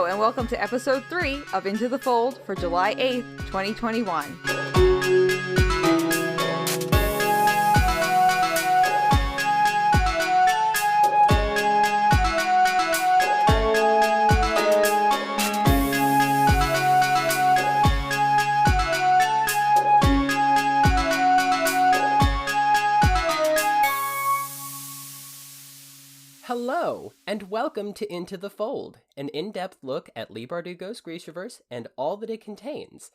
and welcome to episode 3 of Into the Fold for July 8th, 2021. Hello, and welcome to Into the Fold, an in-depth look at Leigh Bardugo's Grishaverse and all that it contains.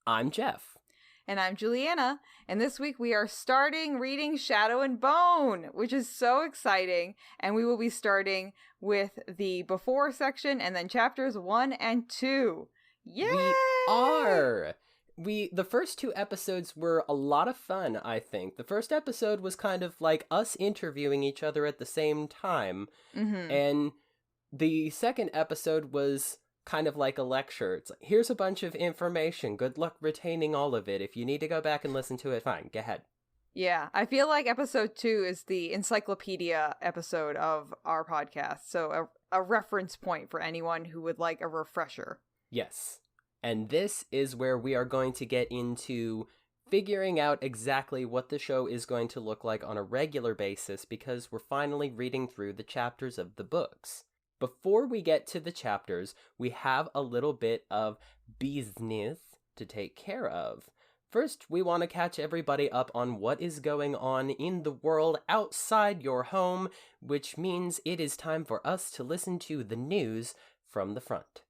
I'm Geoff. And I'm Julianna, and this week we are starting reading Shadow and Bone, which is so exciting, and we will be starting with the before section and then chapters 1 and 2. Yay! We are! The first 2 episodes were a lot of fun, I think. The first episode was kind of like us interviewing each other at the same time. And the second episode was kind of like a lecture. It's like, here's a bunch of information. Good luck retaining all of it. If you need to go back and listen to it, fine, go ahead. Yeah, I feel like episode 2 is the encyclopedia episode of our podcast. So a reference point for anyone who would like a refresher. Yes. And this is where we are going to get into figuring out exactly what the show is going to look like on a regular basis because we're finally reading through the chapters of the books. Before we get to the chapters, we have a little bit of business to take care of. First, we want to catch everybody up on what is going on in the world outside your home, which means it is time for us to listen to the news from the front.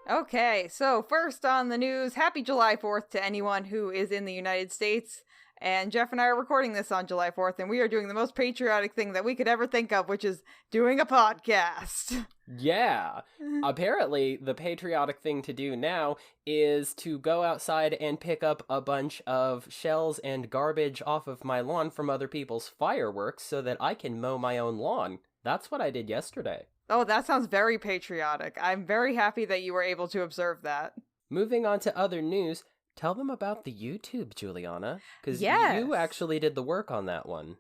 Okay, so first on the news, happy July 4th to anyone who is in the United States. And Geoff and I are recording this on July 4th, and we are doing the most patriotic thing that we could ever think of, which is doing a podcast. Yeah. Apparently, the patriotic thing to do now is to go outside and pick up a bunch of shells and garbage off of my lawn from other people's fireworks so that I can mow my own lawn. That's what I did yesterday. Oh, that sounds very patriotic. I'm very happy that you were able to observe that. Moving on to other news, tell them about the YouTube, Julianna, because you actually did the work on that one.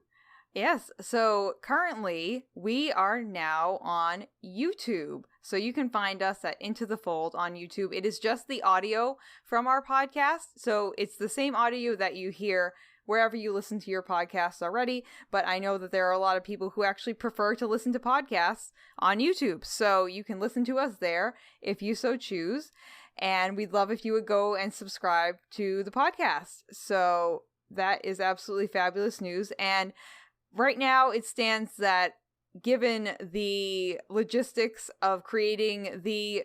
Yes, so currently we are now on YouTube. So you can find us at Into the Fold on YouTube. It is just the audio from our podcast. So it's the same audio that you hear wherever you listen to your podcasts already, but I know that there are a lot of people who actually prefer to listen to podcasts on YouTube, so you can listen to us there if you so choose, and we'd love if you would go and subscribe to the podcast. So that is absolutely fabulous news, and right now it stands that given the logistics of creating the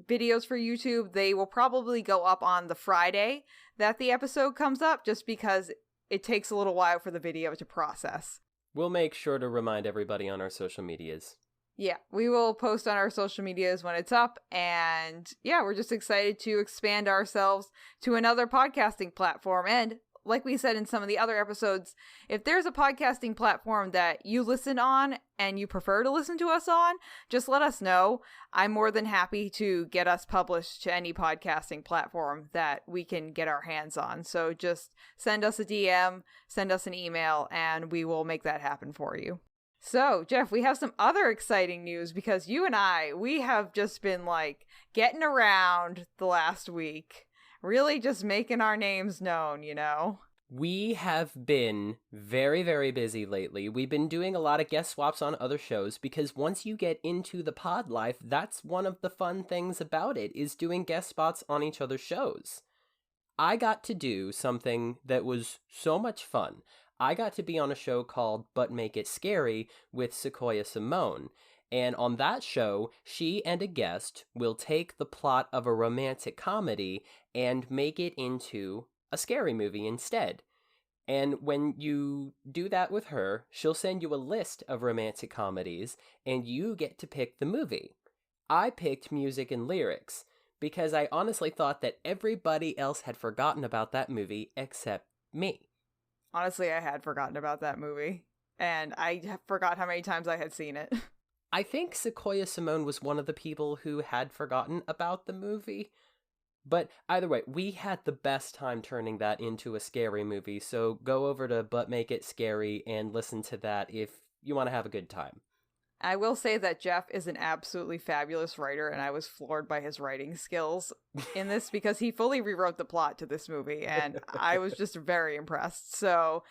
videos for YouTube, they will probably go up on the Friday that the episode comes up, just because it takes a little while for the video to process. We'll make sure to remind everybody on our social medias. Yeah, we will post on our social medias when it's up, and yeah, we're just excited to expand ourselves to another podcasting platform. And like we said in some of the other episodes, if there's a podcasting platform that you listen on and you prefer to listen to us on, just let us know. I'm more than happy to get us published to any podcasting platform that we can get our hands on. So just send us a DM, send us an email, and we will make that happen for you. So, Geoff, we have some other exciting news because you and we have just been like getting around the last week. Really just making our names known, you know? We have been very, very busy lately. We've been doing a lot of guest swaps on other shows because once you get into the pod life, that's one of the fun things about it, is doing guest spots on each other's shows. I got to do something that was so much fun. I got to be on a show called But Make It Scary with Sequoia Simone. And on that show, she and a guest will take the plot of a romantic comedy and make it into a scary movie instead. And when you do that with her, she'll send you a list of romantic comedies, and you get to pick the movie. I picked music and lyrics, because I honestly thought that everybody else had forgotten about that movie except me. Honestly, I had forgotten about that movie, and I forgot how many times I had seen it. I think Sequoia Simone was one of the people who had forgotten about the movie. But either way, we had the best time turning that into a scary movie, so go over to But Make It Scary and listen to that if you want to have a good time. I will say that Geoff is an absolutely fabulous writer, and I was floored by his writing skills in this because he fully rewrote the plot to this movie, and I was just very impressed. So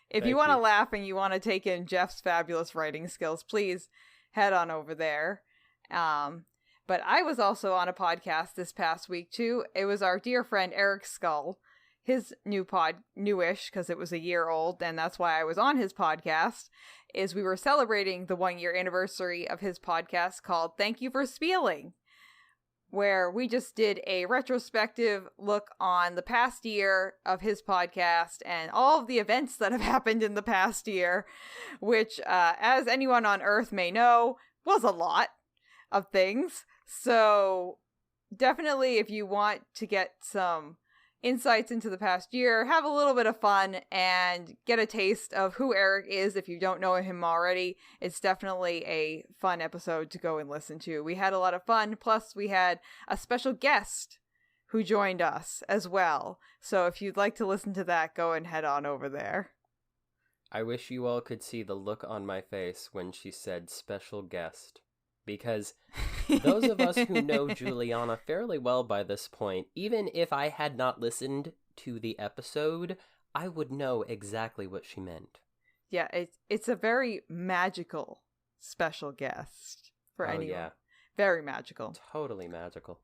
if you want to laugh and you want to take in Geoff's fabulous writing skills, please head on over there. But I was also on a podcast this past week, too. It was our dear friend Eric Skull. His newish, because it was a year old, and that's why I was on his podcast, is we were celebrating the 1-year anniversary of his podcast called Thank You for Spieling, where we just did a retrospective look on the past year of his podcast and all of the events that have happened in the past year, which, as anyone on Earth may know, was a lot of things. So definitely, if you want to get some insights into the past year, have a little bit of fun, and get a taste of who Eric is if you don't know him already, it's definitely a fun episode to go and listen to. We had a lot of fun, plus we had a special guest who joined us as well. So if you'd like to listen to that, go and head on over there. I wish you all could see the look on my face when she said special guest. Because those of us who know Julianna fairly well by this point, even if I had not listened to the episode, I would know exactly what she meant. Yeah, it's a very magical special guest for anyone. Yeah. Very magical. Totally magical.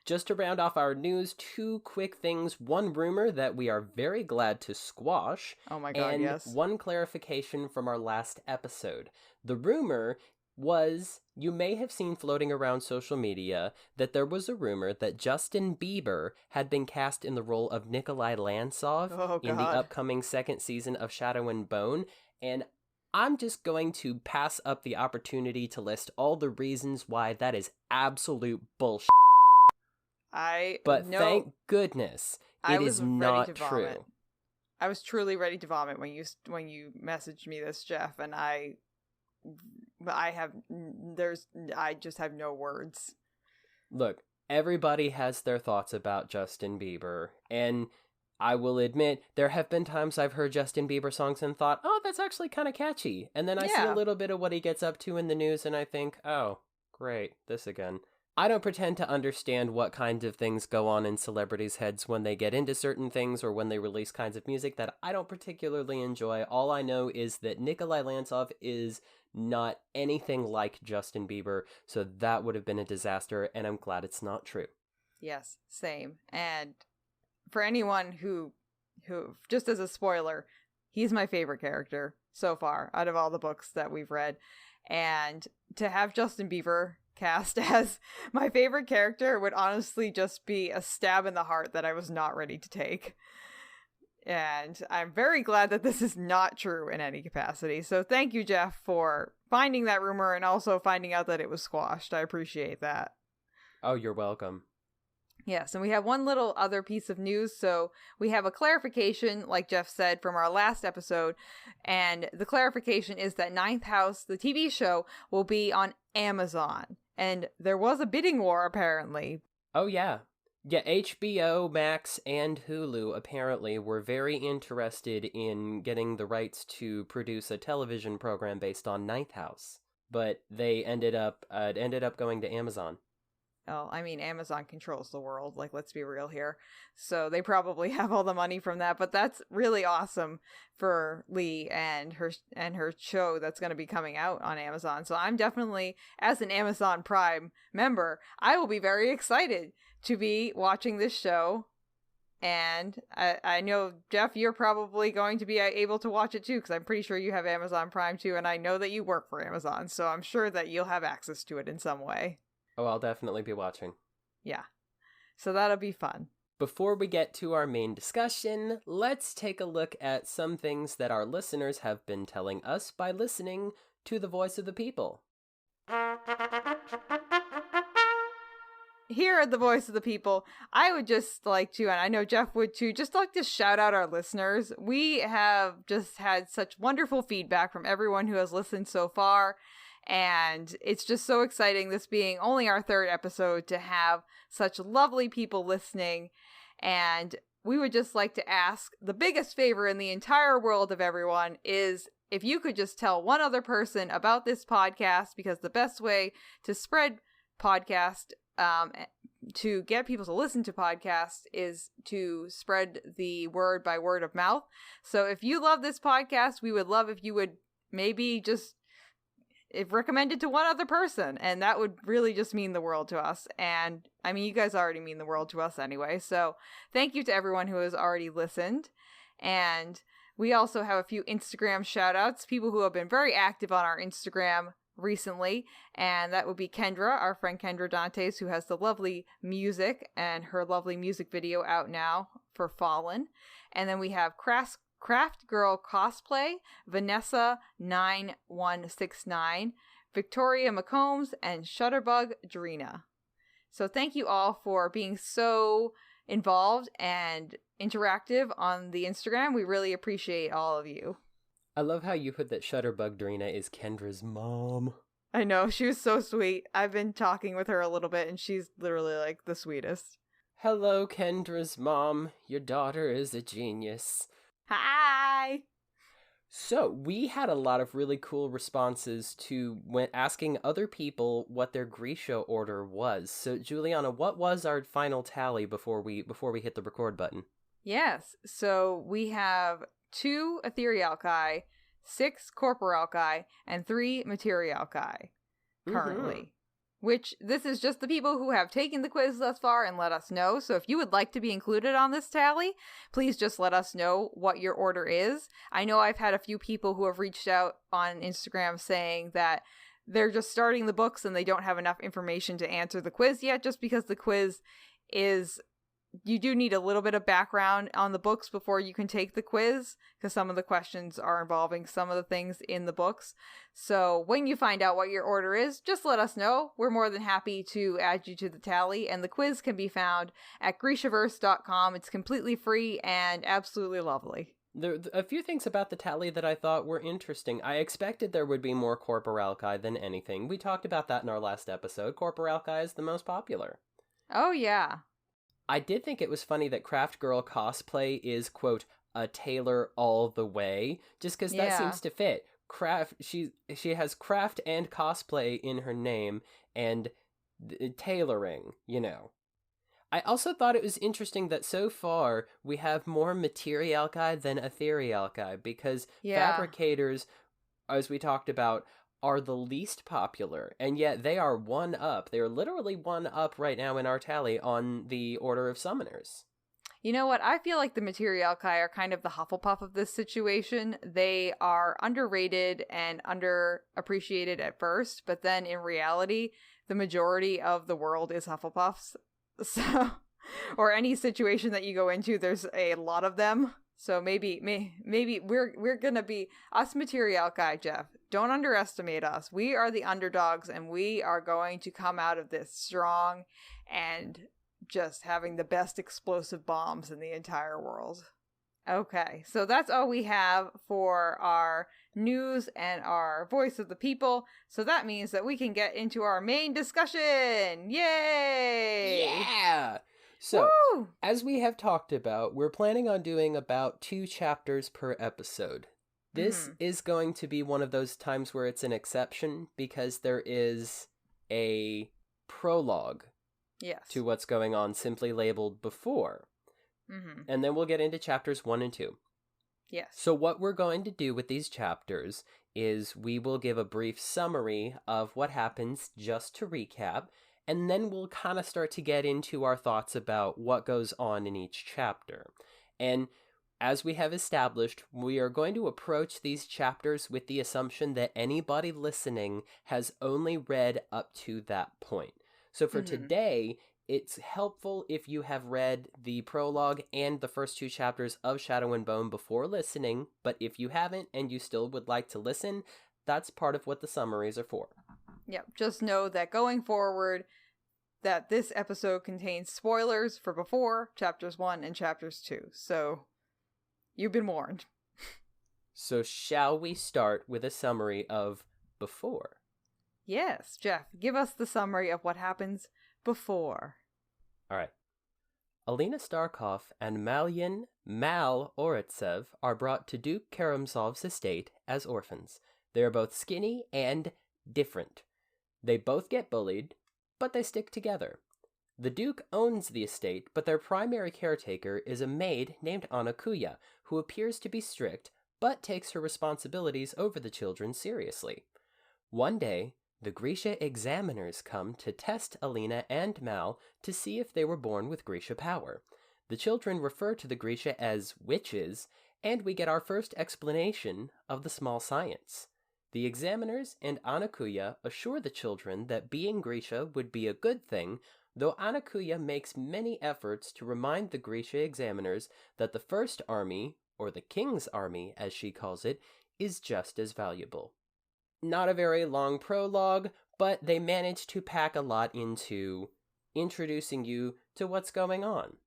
Just to round off our news, 2 quick things. One rumor that we are very glad to squash. Oh my god, and yes. One clarification from our last episode. The rumor was, you may have seen floating around social media, that there was a rumor that Justin Bieber had been cast in the role of Nikolai Lantsov in the upcoming 2nd season of Shadow and Bone, and I'm just going to pass up the opportunity to list all the reasons why that is absolute bullshit. But thank goodness it is not true. I was truly ready to vomit when you messaged me this, Geoff, and I just have no words. Look, everybody has their thoughts about Justin Bieber, and I will admit, there have been times I've heard Justin Bieber songs and thought, oh, that's actually kind of catchy. And then I see a little bit of what he gets up to in the news, and I think, oh, great, this again. I don't pretend to understand what kinds of things go on in celebrities' heads when they get into certain things or when they release kinds of music that I don't particularly enjoy. All I know is that Nikolai Lantsov is not anything like Justin Bieber, so that would have been a disaster, and I'm glad it's not true. Yes, same. And for anyone who just as a spoiler, he's my favorite character so far out of all the books that we've read. And to have Justin Bieber cast as my favorite character would honestly just be a stab in the heart that I was not ready to take. And I'm very glad that this is not true in any capacity. So thank you, Geoff, for finding that rumor and also finding out that it was squashed. I appreciate that. Oh, you're welcome. Yes, and we have one little other piece of news. So we have a clarification, like Geoff said, from our last episode. And the clarification is that Ninth House, the TV show, will be on Amazon. And there was a bidding war, apparently. Oh, yeah. Yeah, HBO, Max, and Hulu apparently were very interested in getting the rights to produce a television program based on Ninth House. But they ended up going to Amazon. Oh, I mean, Amazon controls the world, like, let's be real here. So they probably have all the money from that, but that's really awesome for Lee and her show that's going to be coming out on Amazon. So I'm definitely, as an Amazon Prime member, I will be very excited to be watching this show. And I know, Geoff, you're probably going to be able to watch it too, because I'm pretty sure you have Amazon Prime too, and I know that you work for Amazon, so I'm sure that you'll have access to it in some way. Oh, I'll definitely be watching. Yeah. So that'll be fun. Before we get to our main discussion, let's take a look at some things that our listeners have been telling us by listening to the voice of the people. Here at the Voice of the People, I would just like to, and I know Geoff would too, just like to shout out our listeners. We have just had such wonderful feedback from everyone who has listened so far. And it's just so exciting, this being only our 3rd episode, to have such lovely people listening. And we would just like to ask, the biggest favor in the entire world of everyone is, if you could just tell one other person about this podcast, because the best way to spread podcast, to get people to listen to podcasts, is to spread the word by word of mouth. So if you love this podcast, we would love if you would maybe just recommend it to one other person, and that would really just mean the world to us. And I mean, you guys already mean the world to us anyway, so thank you to everyone who has already listened. And we also have a few Instagram shout outs, people who have been very active on our Instagram recently, and that would be Kendra, our friend Kendra Dantes, who has the lovely music and her lovely music video out now for Fallen. And then we have Craft Girl Cosplay, Vanessa 9169, Victoria McCombs, and Shutterbug Drina. So thank you all for being so involved and interactive on the Instagram. We really appreciate all of you. I love how you put that Shutterbug Drina is Kendra's mom. I know, she was so sweet. I've been talking with her a little bit, and she's literally like the sweetest. Hello, Kendra's mom. Your daughter is a genius. Hi! So, we had a lot of really cool responses to when asking other people what their Grisha order was. So, Juliana, what was our final tally before we hit the record button? Yes, so we have 2 Etherealki, 6 Corporalki, and 3 Materialki currently. Mm-hmm. Which, this is just the people who have taken the quiz thus far and let us know. So if you would like to be included on this tally, please just let us know what your order is. I know I've had a few people who have reached out on Instagram saying that they're just starting the books and they don't have enough information to answer the quiz yet, just because the quiz is... You do need a little bit of background on the books before you can take the quiz, because some of the questions are involving some of the things in the books. So when you find out what your order is, just let us know. We're more than happy to add you to the tally, and the quiz can be found at GRISHAverse.com. It's completely free and absolutely lovely. There are a few things about the tally that I thought were interesting. I expected there would be more Corporalki than anything. We talked about that in our last episode. Corporalki is the most popular. Oh, yeah. I did think it was funny that Craft Girl Cosplay is, quote, a tailor all the way, just because that seems to fit. She has craft and cosplay in her name, and tailoring, you know. I also thought it was interesting that so far we have more Materialki than Etherealki, because fabricators, as we talked about, are the least popular, and yet they are one up. They are literally one up right now in our tally on the Order of Summoners. You know what? I feel like the Materialki are kind of the Hufflepuff of this situation. They are underrated and underappreciated at first, but then in reality, the majority of the world is Hufflepuffs. So, or any situation that you go into, there's a lot of them. So maybe we're gonna be us Materialki, Geoff. Don't underestimate us. We are the underdogs, and we are going to come out of this strong and just having the best explosive bombs in the entire world. Okay, so that's all we have for our news and our voice of the people. So that means that we can get into our main discussion. Yay! Yeah! So, woo! As we have talked about, we're planning on doing about 2 chapters per episode. This is going to be one of those times where it's an exception, because there is a prologue to what's going on, simply labeled before. Mm-hmm. And then we'll get into chapters 1 and 2. Yes. So what we're going to do with these chapters is we will give a brief summary of what happens, just to recap, and then we'll kind of start to get into our thoughts about what goes on in each chapter. And as we have established, we are going to approach these chapters with the assumption that anybody listening has only read up to that point. So for today, it's helpful if you have read the prologue and the first 2 chapters of Shadow and Bone before listening, but if you haven't and you still would like to listen, that's part of what the summaries are for. Yep, just know that going forward, that this episode contains spoilers for before chapters 1 and chapters 2, so you've been warned. So shall we start with a summary of before? Yes, Geoff, give us the summary of what happens before. All right. Alina Starkov and Mal Oretsev are brought to Duke Karamzov's estate as orphans. They are both skinny and different. They both get bullied, but they stick together. The Duke owns the estate, but their primary caretaker is a maid named Anakuya, who appears to be strict, but takes her responsibilities over the children seriously. One day, the GRISHA examiners come to test Alina and Mal to see if they were born with GRISHA power. The children refer to the GRISHA as witches, and we get our first explanation of the small science. The examiners and Anakuya assure the children that being GRISHA would be a good thing, though Anakuya makes many efforts to remind the GRISHA examiners that the First Army, or the King's Army as she calls it, is just as valuable. Not a very long prologue, but they manage to pack a lot into introducing you to what's going on.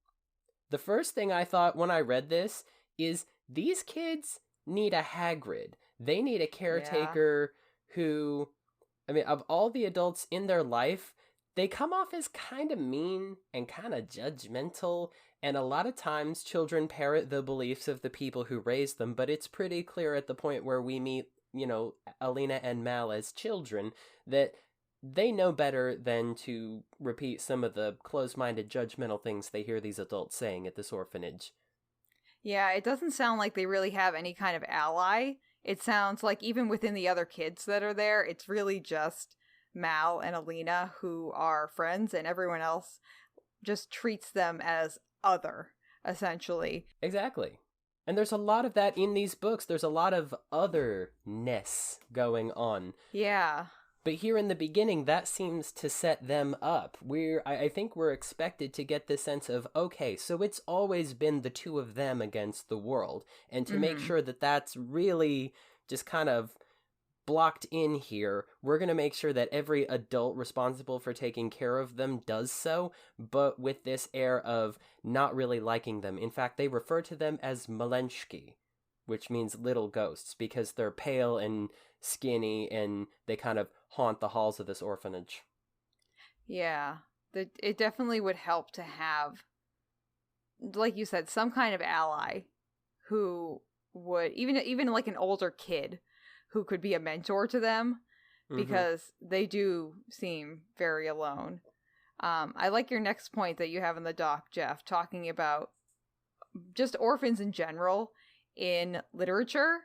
The first thing I thought when I read this is these kids need a Hagrid. They need a caretaker who, of all the adults in their life, they come off as kind of mean and kind of judgmental, and a lot of times children parrot the beliefs of the people who raised them, but it's pretty clear at the point where we meet Alina and Mal as children, that they know better than to repeat some of the closed-minded, judgmental things they hear these adults saying at this orphanage. Yeah, it doesn't sound like they really have any kind of ally. It sounds like even within the other kids that are there, it's really just Mal and Alina who are friends, and everyone else just treats them as other, essentially. Exactly. And there's a lot of that in these books. There's a lot of otherness going on. Yeah. But here in the beginning, that seems to set them up. I think we're expected to get this sense of, okay, so it's always been the two of them against the world. And to make sure that that's really just kind of blocked in here, we're going to make sure that every adult responsible for taking care of them does so, but with this air of not really liking them. In fact, they refer to them as Malenshki, which means little ghosts, because they're pale and skinny and they kind of haunt the halls of this orphanage. Yeah, it definitely would help to have, like you said, some kind of ally who would, even like an older kid who could be a mentor to them, because they do seem very alone. I like your next point that you have in the doc, Geoff, talking about just orphans in general in literature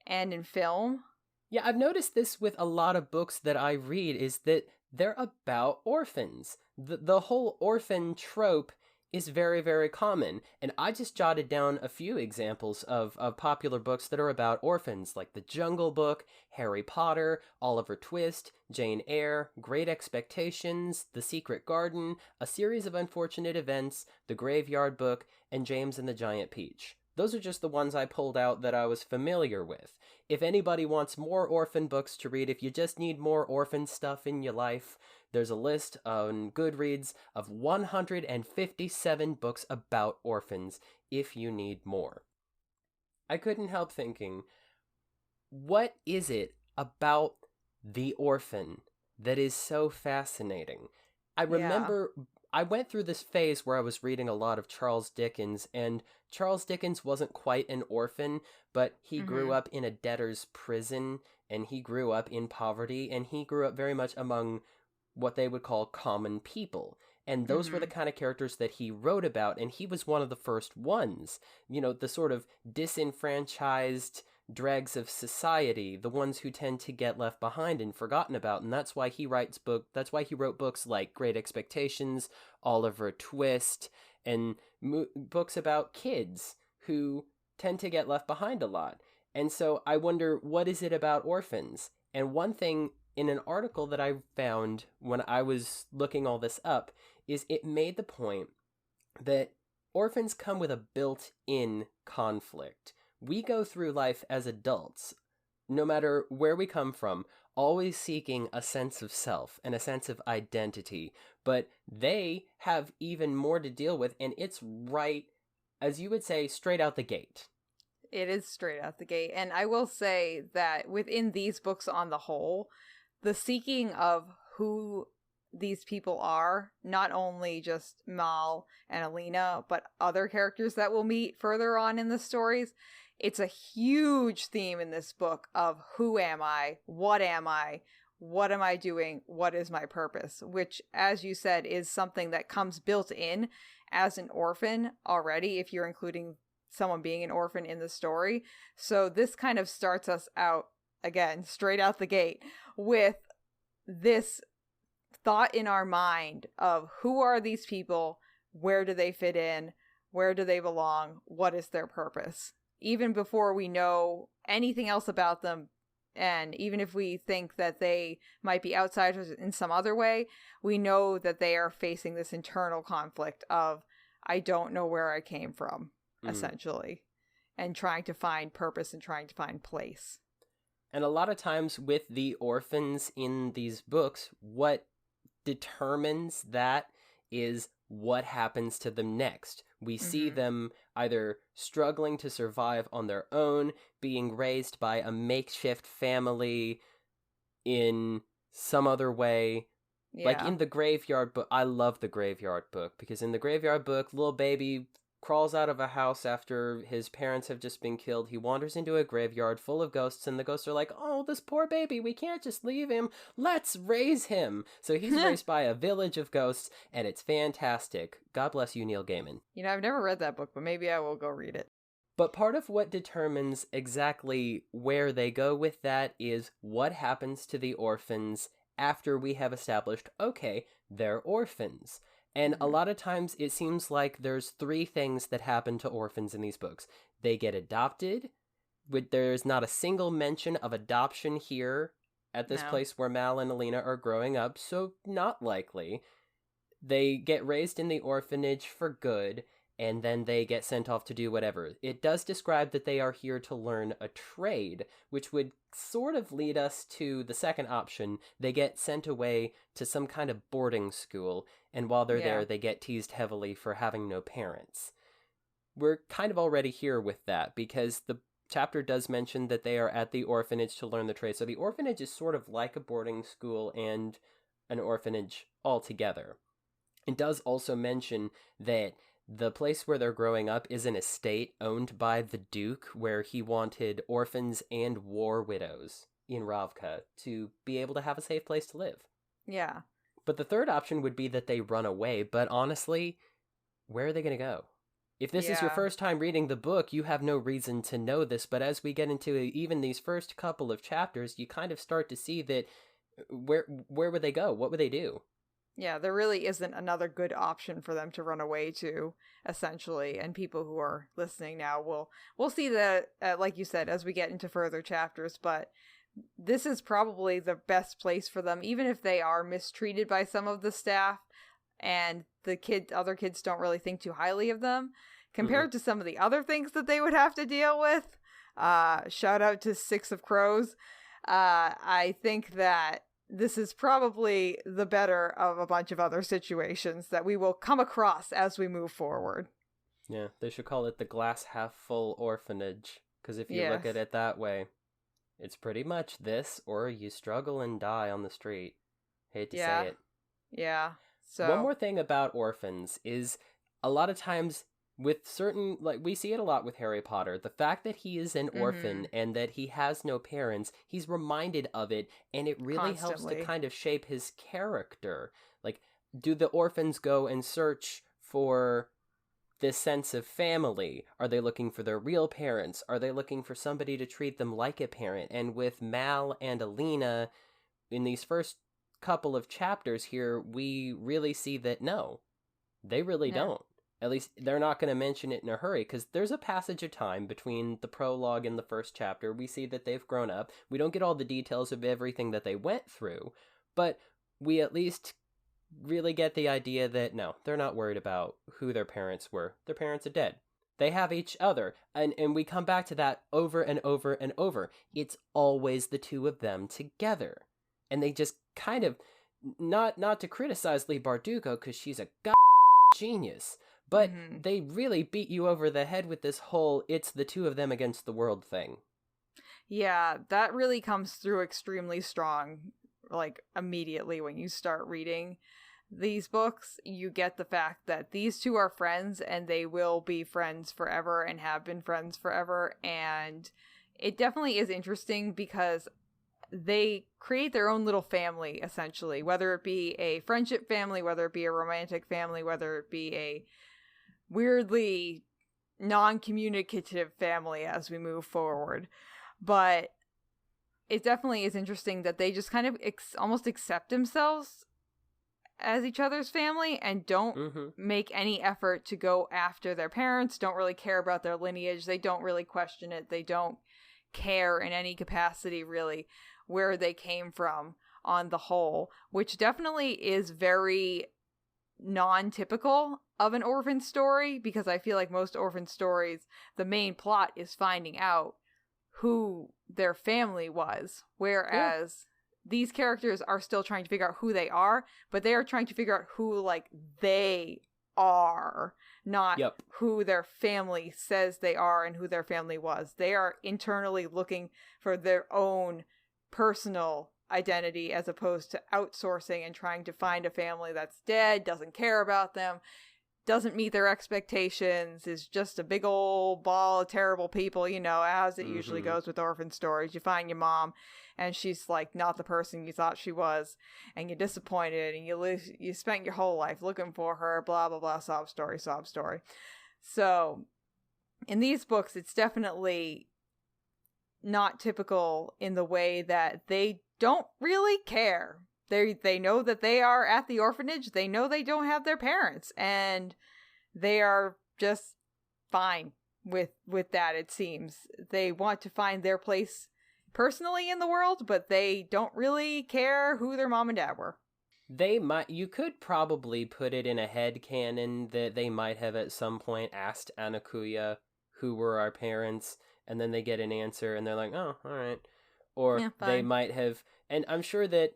and in film. Yeah, I've noticed this with a lot of books that I read, is that they're about orphans. The whole orphan trope is very, very common. And I just jotted down a few examples of popular books that are about orphans, like The Jungle Book, Harry Potter, Oliver Twist, Jane Eyre, Great Expectations, The Secret Garden, A Series of Unfortunate Events, The Graveyard Book, and James and the Giant Peach. Those are just the ones I pulled out that I was familiar with. If anybody wants more orphan books to read, if you just need more orphan stuff in your life, there's a list on Goodreads of 157 books about orphans if you need more. I couldn't help thinking, what is it about the orphan that is so fascinating? I remember I went through this phase where I was reading a lot of Charles Dickens, and Charles Dickens wasn't quite an orphan, but he grew up in a debtor's prison, and he grew up in poverty, and he grew up very much among what they would call common people. And those were the kind of characters that he wrote about, and he was one of the first ones. The sort of disenfranchised dregs of society, the ones who tend to get left behind and forgotten about, and that's why he wrote books like Great Expectations, Oliver Twist, and books about kids who tend to get left behind a lot. And so I wonder, what is it about orphans? And one thing in an article that I found when I was looking all this up is it made the point that orphans come with a built-in conflict. We go through life as adults, no matter where we come from, always seeking a sense of self and a sense of identity, but they have even more to deal with, and it's right, as you would say, straight out the gate. It is straight out the gate, and I will say that within these books on the whole, the seeking of who these people are, not only just Mal and Alina, but other characters that we'll meet further on in the stories. It's a huge theme in this book of who am I? What am I? What am I doing? What is my purpose? Which, as you said, is something that comes built in as an orphan already, if you're including someone being an orphan in the story. So this kind of starts us out, again, straight out the gate, with this thought in our mind of who are these people? Where do they fit in? Where do they belong? What is their purpose? Even before we know anything else about them, and even if we think that they might be outsiders in some other way, we know that they are facing this internal conflict of, I don't know where I came from, essentially, and trying to find purpose and trying to find place. And a lot of times with the orphans in these books, what determines that is what happens to them next. We see them either struggling to survive on their own, being raised by a makeshift family in some other way. Yeah. Like in the Graveyard book, I love the Graveyard book, because in the Graveyard book, little baby crawls out of a house after his parents have just been killed. He wanders into a graveyard full of ghosts, and the ghosts are like, oh, this poor baby, we can't just leave him. Let's raise him. So he's raised by a village of ghosts, and it's fantastic. God bless you, Neil Gaiman. You know, I've never read that book, but maybe I will go read it. But part of what determines exactly where they go with that is what happens to the orphans after we have established, okay, they're orphans. And a lot of times it seems like there's three things that happen to orphans in these books. They get adopted. There's not a single mention of adoption here at this place where Mal and Alina are growing up, so not likely. They get raised in the orphanage for good, and then they get sent off to do whatever. It does describe that they are here to learn a trade, which would sort of lead us to the second option. They get sent away to some kind of boarding school, and while they're there, they get teased heavily for having no parents. We're kind of already here with that, because the chapter does mention that they are at the orphanage to learn the trade. So the orphanage is sort of like a boarding school and an orphanage altogether. It does also mention that the place where they're growing up is an estate owned by the Duke, where he wanted orphans and war widows in Ravka to be able to have a safe place to live. Yeah. But the third option would be that they run away, but honestly, where are they going to go? If this is your first time reading the book, you have no reason to know this, but as we get into even these first couple of chapters, you kind of start to see that where would they go? What would they do? Yeah, there really isn't another good option for them to run away to, essentially. And people who are listening now will see that, like you said, as we get into further chapters. But this is probably the best place for them, even if they are mistreated by some of the staff and the other kids don't really think too highly of them, compared to some of the other things that they would have to deal with. Shout out to Six of Crows. I think that this is probably the better of a bunch of other situations that we will come across as we move forward. Yeah, they should call it the glass half full orphanage, because if you look at it that way, it's pretty much this, or you struggle and die on the street. Hate to say it. Yeah. So one more thing about orphans is a lot of times with certain, like, we see it a lot with Harry Potter, the fact that he is an orphan and that he has no parents, he's reminded of it, and it really helps to kind of shape his character. Like, do the orphans go and search for this sense of family? Are they looking for their real parents? Are they looking for somebody to treat them like a parent? And with Mal and Alina, in these first couple of chapters here, we really see that no, they really don't. At least they're not going to mention it in a hurry, because there's a passage of time between the prologue and the first chapter. We see that they've grown up. We don't get all the details of everything that they went through, but we at least really get the idea that no, they're not worried about who their parents were. Their parents are dead. They have each other. And we come back to that over and over and over. It's always the two of them together. And they just kind of, not to criticize Leigh Bardugo, because she's a genius, but they really beat you over the head with this whole it's the two of them against the world thing. Yeah, that really comes through extremely strong like immediately when you start reading these books. You get the fact that these two are friends and they will be friends forever and have been friends forever. And it definitely is interesting because they create their own little family, essentially, whether it be a friendship family, whether it be a romantic family, whether it be a weirdly non-communicative family as we move forward. But it definitely is interesting that they just kind of almost accept themselves as each other's family and don't make any effort to go after their parents, don't really care about their lineage, they don't really question it, they don't care in any capacity really where they came from on the whole, which definitely is very non-typical of an orphan story, because I feel like most orphan stories, the main plot is finding out who their family was, whereas these characters are still trying to figure out who they are, but they are trying to figure out who, like, they are, not who their family says they are and who their family was. They are internally looking for their own personal identity as opposed to outsourcing and trying to find a family that's dead, doesn't care about them, doesn't meet their expectations, is just a big old ball of terrible people, you know, as it usually goes with orphan stories. You find your mom and she's like not the person you thought she was, and you're disappointed, and you spent your whole life looking for her, blah blah blah, sob story. So in these books it's definitely not typical in the way that they don't really care. They know that they are at the orphanage. They know they don't have their parents, and they are just fine with that, it seems. They want to find their place personally in the world, but they don't really care who their mom and dad were. You could probably put it in a headcanon that they might have at some point asked Anakuya who were our parents, and then they get an answer and they're like, oh, all right. Or they might have, and I'm sure that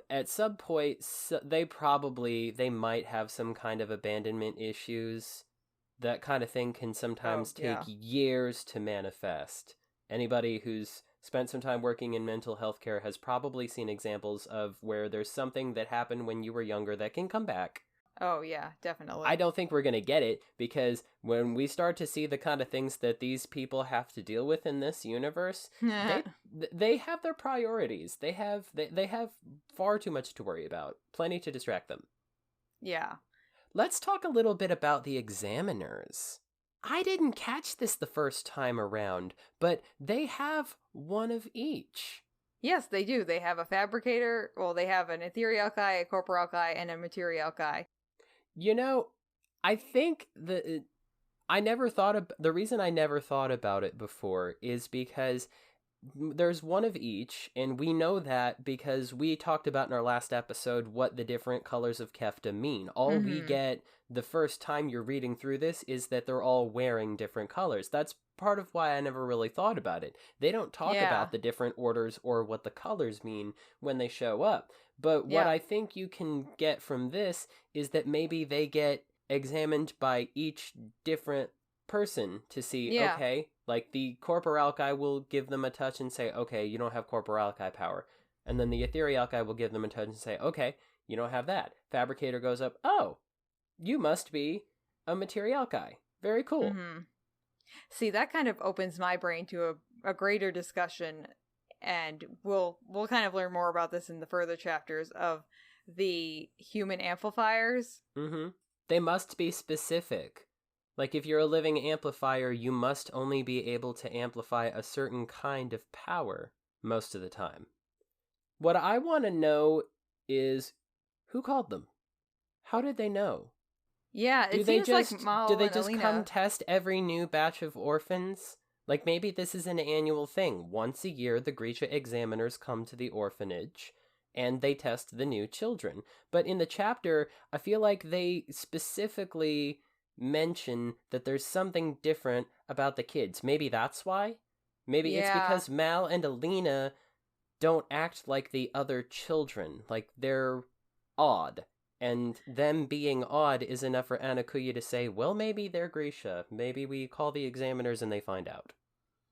at some point they might have some kind of abandonment issues. That kind of thing can sometimes take years to manifest. Anybody who's spent some time working in mental health care has probably seen examples of where there's something that happened when you were younger that can come back. Oh, yeah, definitely. I don't think we're going to get it, because when we start to see the kind of things that these people have to deal with in this universe, they have their priorities. They have far too much to worry about. Plenty to distract them. Yeah. Let's talk a little bit about the examiners. I didn't catch this the first time around, but they have one of each. Yes, they do. They have a fabricator. Well, they have an ethereal guy, a corporeal guy, and a material guy. You know, I think the reason I never thought about it before is because there's one of each, and we know that because we talked about in our last episode what the different colors of Kefta mean. All we get the first time you're reading through this is that they're all wearing different colors. That's part of why I never really thought about it. They don't talk about the different orders or what the colors mean when they show up. But what I think you can get from this is that maybe they get examined by each different person to see, okay, like the corporeal guy will give them a touch and say, okay, you don't have corporeal guy power. And then the ethereal guy will give them a touch and say, okay, you don't have that. Fabricator goes up, oh, you must be a material guy. Very cool. See, that kind of opens my brain to a greater discussion, and we'll kind of learn more about this in the further chapters of the human amplifiers. They must be specific. Like, if you're a living amplifier, you must only be able to amplify a certain kind of power most of the time. What I want to know is, who called them? How did they know? Yeah, it seems like Mal do they and just Alina come test every new batch of orphans? Like, maybe this is an annual thing. Once a year, the GRISHA examiners come to the orphanage, and they test the new children. But in the chapter, I feel like they specifically mention that there's something different about the kids. Maybe that's why? Maybe it's because Mal and Alina don't act like the other children. Like, they're odd. And them being odd is enough for Anakuya to say, well, maybe they're GRISHA. Maybe we call the examiners and they find out.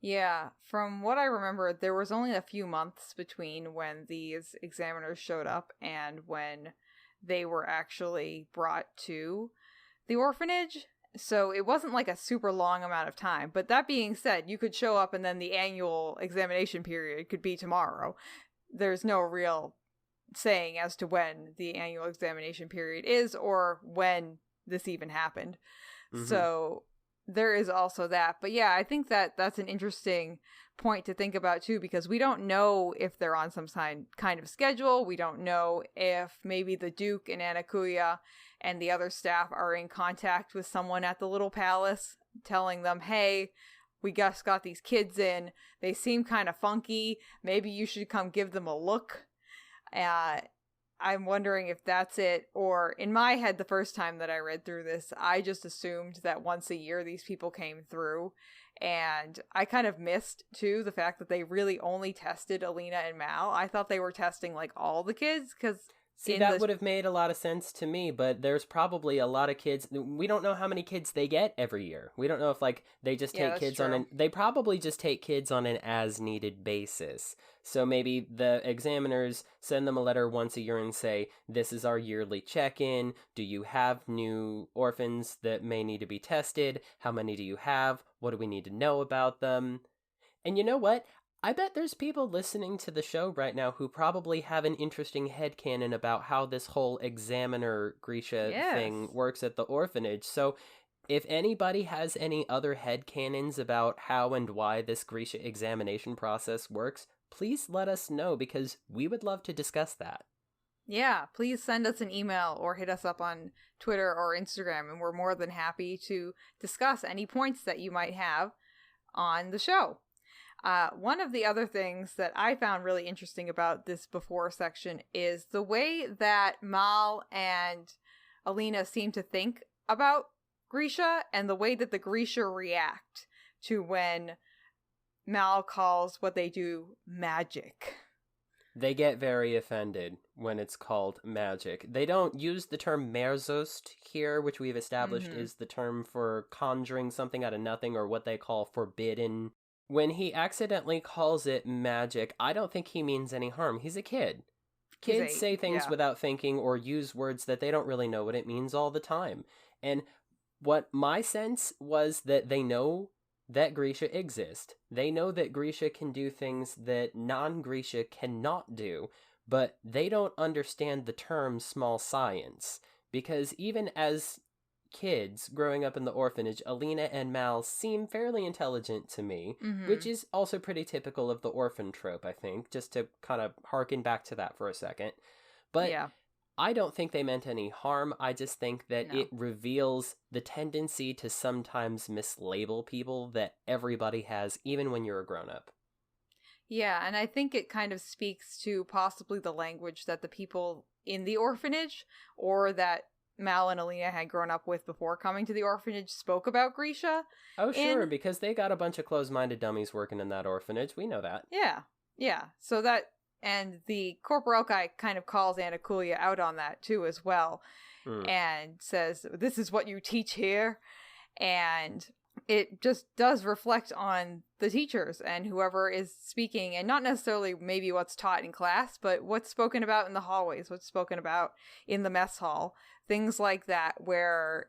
Yeah, from what I remember, there was only a few months between when these examiners showed up and when they were actually brought to the orphanage. So it wasn't like a super long amount of time. But that being said, you could show up and then the annual examination period could be tomorrow. There's no real saying as to when the annual examination period is or when this even happened. Mm-hmm. So there is also that. But yeah, I think that that's an interesting point to think about too, because we don't know if they're on some kind of schedule. We don't know if maybe the Duke and Anakuya and the other staff are in contact with someone at the little palace telling them, hey, we just got these kids in. They seem kind of funky. Maybe you should come give them a look. I'm wondering if that's it, or in my head, the first time that I read through this, I just assumed that once a year these people came through, and I kind of missed, too, the fact that they really only tested Alina and Mal. I thought they were testing, like, all the kids, because... See, that would have made a lot of sense to me, but there's probably a lot of kids. We don't know how many kids they get every year. We don't know if, like, they just take kids on they probably just take kids on an as-needed basis. So maybe the examiners send them a letter once a year and say, this is our yearly check-in. Do you have new orphans that may need to be tested? How many do you have? What do we need to know about them? And you know what? I bet there's people listening to the show right now who probably have an interesting headcanon about how this whole examiner Grisha thing works at the orphanage. So if anybody has any other headcanons about how and why this Grisha examination process works, please let us know, because we would love to discuss that. Yeah, please send us an email or hit us up on Twitter or Instagram, and we're more than happy to discuss any points that you might have on the show. One of the other things that I found really interesting about this before section is the way that Mal and Alina seem to think about Grisha and the way that the Grisha react to when Mal calls what they do magic. They get very offended when it's called magic. They don't use the term Merzost here, which we've established is the term for conjuring something out of nothing, or what they call forbidden. When he accidentally calls it magic, I don't think he means any harm. He's a kid. Kids say things without thinking or use words that they don't really know what it means all the time. And what my sense was that they know that Grisha exists. They know that Grisha can do things that non-Grisha cannot do, but they don't understand the term small science. Because even as kids growing up in the orphanage, Alina and Mal seem fairly intelligent to me, which is also pretty typical of the orphan trope, I think, just to kind of harken back to that for a second. But I don't think they meant any harm. I just think that it reveals the tendency to sometimes mislabel people that everybody has, even when you're a grown-up. Yeah, and I think it kind of speaks to possibly the language that the people in the orphanage, or that Mal and Alina had grown up with before coming to the orphanage, spoke about Grisha. Oh, sure, because they got a bunch of closed-minded dummies working in that orphanage. We know that. Yeah. So that, and the corporal guy kind of calls Anakuya out on that too as well, and says, this is what you teach here. And it just does reflect on the teachers and whoever is speaking, and not necessarily maybe what's taught in class, but what's spoken about in the hallways, what's spoken about in the mess hall. Things like that, where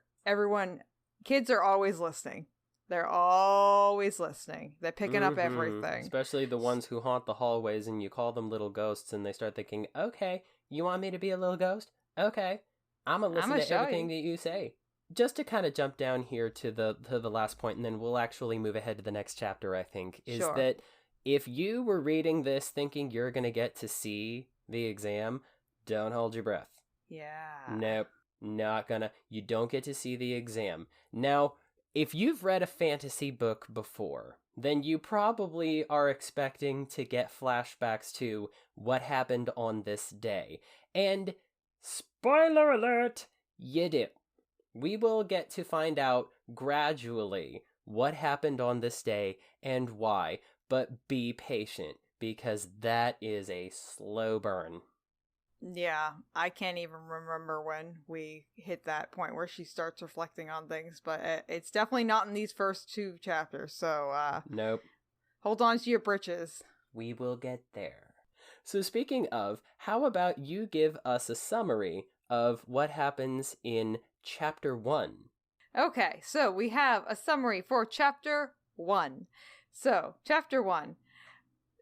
kids are always listening. They're always listening. They're picking up everything. Especially the ones who haunt the hallways, and you call them little ghosts, and they start thinking, okay, you want me to be a little ghost? Okay, I'm going to listen to everything that you say. Just to kind of jump down here to the last point, and then we'll actually move ahead to the next chapter, I think, is that if you were reading this thinking you're going to get to see the exam, don't hold your breath. Yeah. Nope. Not gonna. You don't get to see the exam. Now, if you've read a fantasy book before, then you probably are expecting to get flashbacks to what happened on this day. And, spoiler alert, you do. We will get to find out gradually what happened on this day and why, but be patient, because that is a slow burn. Yeah, I can't even remember when we hit that point where she starts reflecting on things, but it's definitely not in these first two chapters, so nope. Hold on to your britches. We will get there. So speaking of, how about you give us a summary of what happens in Chapter 1? Okay, so we have a summary for Chapter 1. So, Chapter 1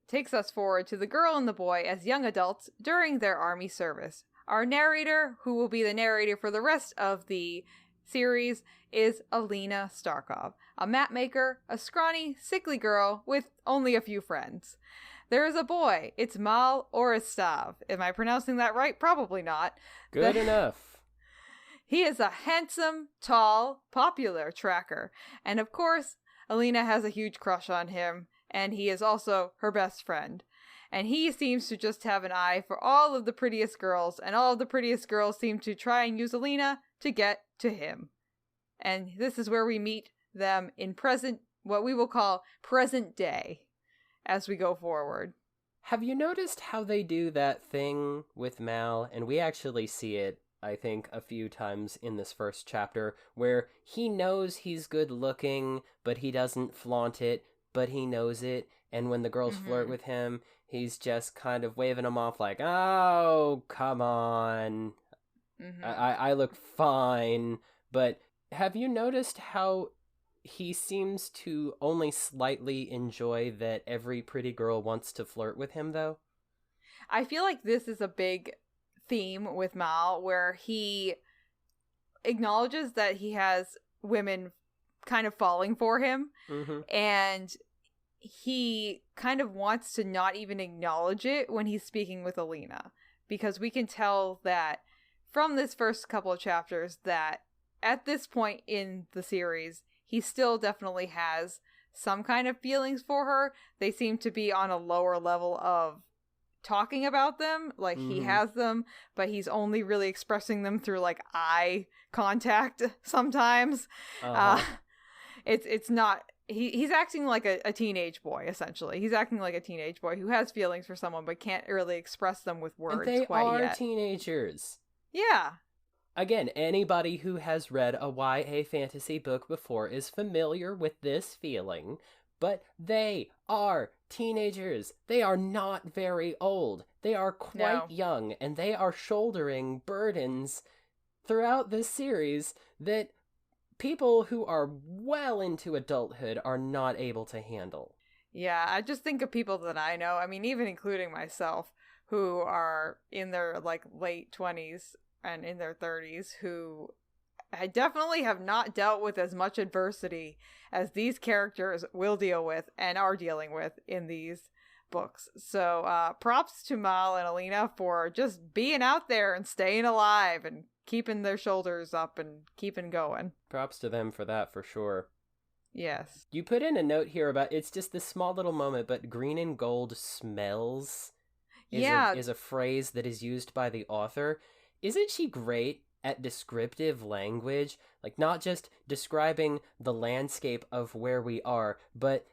takes us forward to the girl and the boy as young adults during their army service. Our narrator, who will be the narrator for the rest of the series, is Alina Starkov, a mapmaker, a scrawny, sickly girl with only a few friends. There is a boy. It's Mal Oristav. Am I pronouncing that right? Probably not. Good enough. He is a handsome, tall, popular tracker. And of course, Alina has a huge crush on him, and he is also her best friend. And he seems to just have an eye for all of the prettiest girls, and all of the prettiest girls seem to try and use Alina to get to him. And this is where we meet them in what we will call present day, as we go forward. Have you noticed how they do that thing with Mal? And we actually see it, I think, a few times in this first chapter, where he knows he's good looking, but he doesn't flaunt it, but he knows it. And when the girls flirt with him, he's just kind of waving them off like, oh, come on. I look fine. But have you noticed how he seems to only slightly enjoy that every pretty girl wants to flirt with him, though? I feel like this is a big theme with Mal, where he acknowledges that he has women kind of falling for him, and he kind of wants to not even acknowledge it when he's speaking with Alina, because we can tell that from this first couple of chapters that at this point in the series, he still definitely has some kind of feelings for her. They seem to be on a lower level of talking about them. Like, he has them, but he's only really expressing them through, like, eye contact sometimes. It's not... He's acting like a teenage boy, essentially. He's acting like a teenage boy who has feelings for someone but can't really express them with words and they quite are yet. Teenagers. Yeah. Again, anybody who has read a YA fantasy book before is familiar with this feeling, but they are teenagers. They are not very old. They are quite young, and they are shouldering burdens throughout this series that people who are well into adulthood are not able to handle. Yeah, I just think of people that I know, I mean, even including myself, who are in their, like, late 20s and in their 30s, who I definitely have not dealt with as much adversity as these characters will deal with and are dealing with in these books. So props to Mal and Alina for just being out there and staying alive and keeping their shoulders up and keeping going. Props to them for that, for sure. Yes. You put in a note here about, it's just this small little moment, but green and gold smells is a phrase that is used by the author. Isn't she great at descriptive language? Like, not just describing the landscape of where we are, but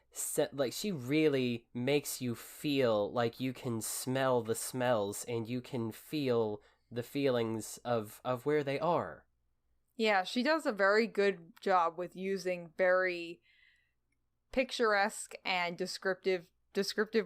like, she really makes you feel like you can smell the smells and you can feel the feelings of where they are. Yeah, she does a very good job with using very picturesque and descriptive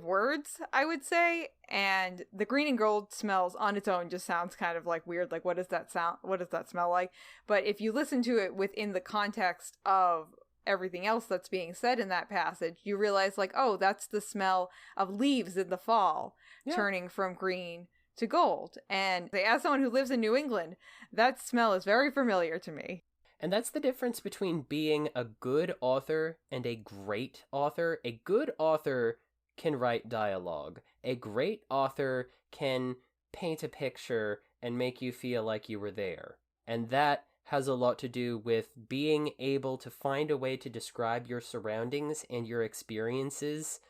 words, I would say. And the green and gold smells on its own just sounds kind of like weird. Like, what does that smell like? But if you listen to it within the context of everything else that's being said in that passage, you realize, like, oh, that's the smell of leaves in the fall turning from green to gold. And as someone who lives in New England, that smell is very familiar to me. And that's the difference between being a good author and a great author. A good author can write dialogue. A great author can paint a picture and make you feel like you were there. And that has a lot to do with being able to find a way to describe your surroundings and your experiences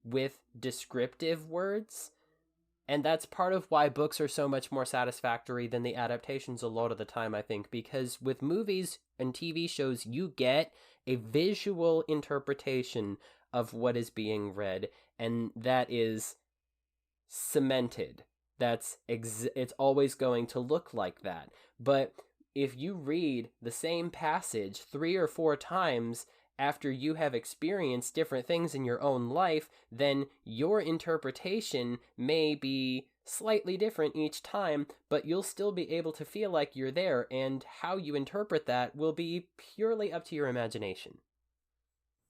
with descriptive words. And that's part of why books are so much more satisfactory than the adaptations a lot of the time, I think, because with movies and TV shows, you get a visual interpretation of what is being read, and that is cemented. It's always going to look like that. But if you read the same passage 3 or 4 times after you have experienced different things in your own life, then your interpretation may be slightly different each time, but you'll still be able to feel like you're there, and how you interpret that will be purely up to your imagination.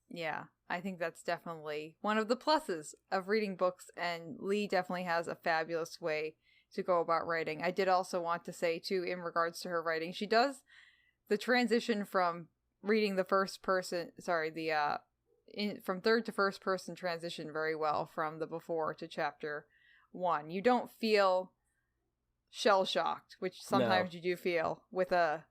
Yeah, I think that's definitely one of the pluses of reading books, and Lee definitely has a fabulous way to go about writing. I did also want to say, too, in regards to her writing, she does the transition from reading the first person, from third to first person transition very well from the before to chapter 1. You don't feel shell-shocked, which sometimes you do feel with a